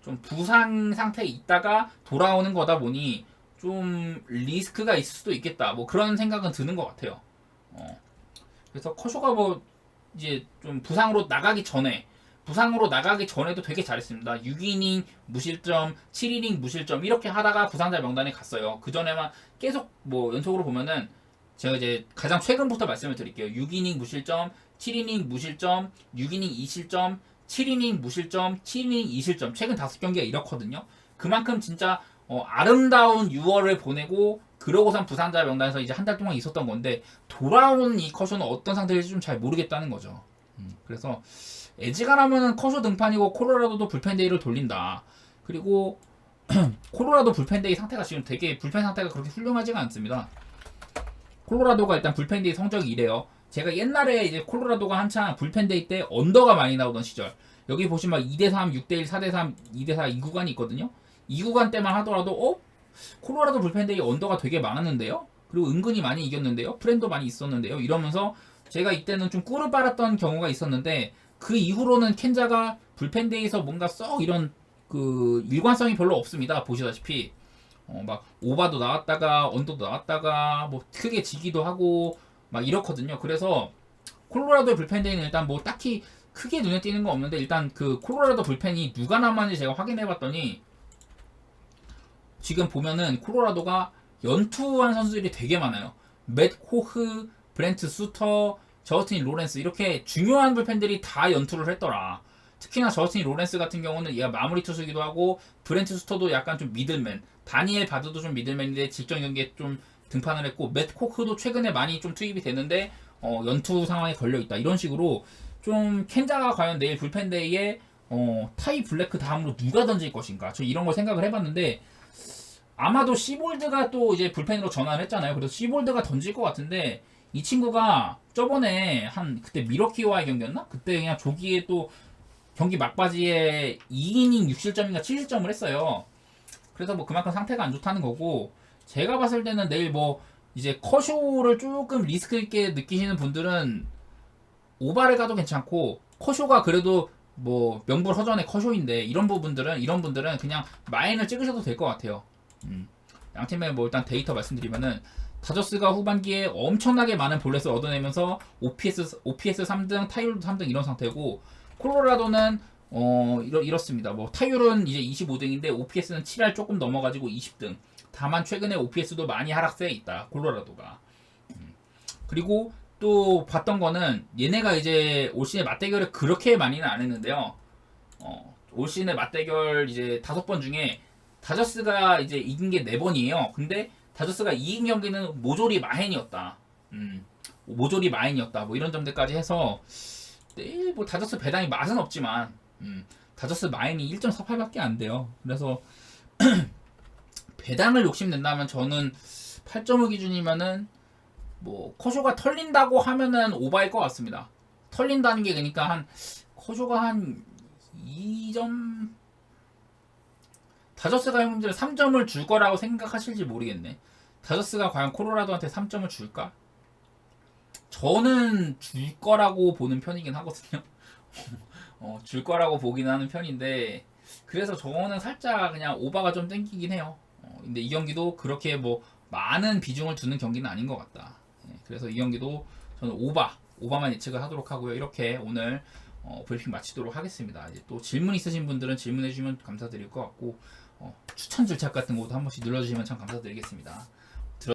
좀 부상 상태에 있다가 돌아오는 거다 보니 좀 리스크가 있을 수도 있겠다. 뭐 그런 생각은 드는 것 같아요. 그래서 커쇼가 뭐 이제 좀 부상으로 나가기 전에도 되게 잘했습니다. 6이닝 무실점, 7이닝 무실점 이렇게 하다가 부상자 명단에 갔어요. 그 전에만 계속 뭐 연속으로 보면은 제가 이제 가장 최근부터 말씀을 드릴게요. 6이닝 무실점, 7이닝 무실점, 6이닝 2실점, 7이닝 무실점, 7이닝 2실점. 최근 5경기가 이렇거든요. 그만큼 진짜 아름다운 6월을 보내고 그러고선 부상자 명단에서 이제 한 달 동안 있었던 건데 돌아온 이 커쇼는 어떤 상태일지 좀 잘 모르겠다는 거죠. 그래서 에지가라면은 커쇼 등판이고 콜로라도도 불펜데이를 돌린다. 그리고 콜로라도 불펜데이 상태가 지금 되게 불펜 상태가 그렇게 훌륭하지가 않습니다. 콜로라도가 일단 불펜데이 성적이 이래요. 제가 옛날에 이제 콜로라도가 한창 불펜데이 때 언더가 많이 나오던 시절 여기 보시면 2대3, 6대1, 4대3, 2대4 이 구간이 있거든요. 이 구간 때만 하더라도 콜로라도 불펜데이 언더가 되게 많았는데요. 그리고 은근히 많이 이겼는데요. 프렌도 많이 있었는데요. 이러면서 제가 이때는 좀 꿀을 빨았던 경우가 있었는데 그 이후로는 켄자가 불펜데이에서 뭔가 썩 이런 그 일관성이 별로 없습니다. 보시다시피 막 오바도 나왔다가 언더도 나왔다가 뭐 크게 지기도 하고 막 이렇거든요. 그래서 콜로라도의 불펜데이는 일단 뭐 딱히 크게 눈에 띄는 건 없는데 일단 그 콜로라도 불펜이 누가 남았는지 제가 확인해봤더니 지금 보면은 콜로라도가 연투한 선수들이 되게 많아요. 맷 호흐, 브렌트 수터, 저스틴 로렌스 이렇게 중요한 불펜들이 다 연투를 했더라. 특히나 저스틴 로렌스 같은 경우는 얘가 마무리 투수기도 하고 브렌트 수터도 약간 좀 미들맨, 다니엘 바드도 좀 미들맨인데 직전 경기에 좀 등판을 했고 맷 코크도 최근에 많이 좀 투입이 되는데 연투 상황에 걸려 있다. 이런 식으로 좀 켄자가 과연 내일 불펜데이에 타이 블래크 다음으로 누가 던질 것인가? 저 이런 걸 생각을 해봤는데 아마도 시볼드가 또 이제 불펜으로 전환을 했잖아요. 그래서 시볼드가 던질 것 같은데 이 친구가 저번에 한 그때 미러키와의 경기였나? 그때 그냥 조기에 또 경기 막바지에 2이닝 6실점인가 7실점을 했어요. 그래서 뭐 그만큼 상태가 안 좋다는 거고 제가 봤을 때는 내일 뭐 이제 커쇼를 조금 리스크 있게 느끼시는 분들은 오바를 가도 괜찮고 커쇼가 그래도 뭐 명불허전의 커쇼인데 이런 분들은 그냥 마인을 찍으셔도 될 것 같아요. 양팀의 뭐 일단 데이터 말씀드리면은 다저스가 후반기에 엄청나게 많은 볼넷을 얻어내면서 OPS 3등, 타율도 3등 이런 상태고 콜로라도는 이렇습니다. 뭐 타율은 이제 25등인데 OPS는 7할 조금 넘어가지고 20등. 다만 최근에 OPS도 많이 하락세에 있다. 콜로라도가. 그리고 또 봤던 거는 얘네가 이제 올 시즌 맞대결을 그렇게 많이는 안 했는데요. 올 시즌의 맞대결 이제 5번 중에 다저스가 이제 이긴 게 4번이에요. 근데 다저스가 이긴 경기는 모조리 마헨이었다. 모조리 마헨이었다. 뭐 이런 점들까지 해서 내일 뭐 다저스 배당이 맛은 없지만 다저스 마인이 1.48밖에 안 돼요. 그래서 배당을 욕심낸다면 저는 8.5 기준이면은 뭐 커쇼가 털린다고 하면은 오바일 것 같습니다. 털린다는 게 그러니까 한 커쇼가 한 2점 다저스가 형님들 3점을 줄 거라고 생각하실지 모르겠네. 다저스가 과연 콜로라도한테 3점을 줄까? 저는 줄 거라고 보는 편이긴 하거든요. 줄 거라고 보긴 하는 편인데 그래서 저는 살짝 그냥 오바가 좀 땡기긴 해요. 근데 이 경기도 그렇게 뭐 많은 비중을 두는 경기는 아닌 것 같다. 그래서 이 경기도 저는 오바만 예측을 하도록 하고요. 이렇게 오늘 브리핑 마치도록 하겠습니다. 이제 또 질문 있으신 분들은 질문해 주시면 감사드릴 것 같고 추천 절차 같은 것도 한 번씩 눌러주시면 참 감사드리겠습니다.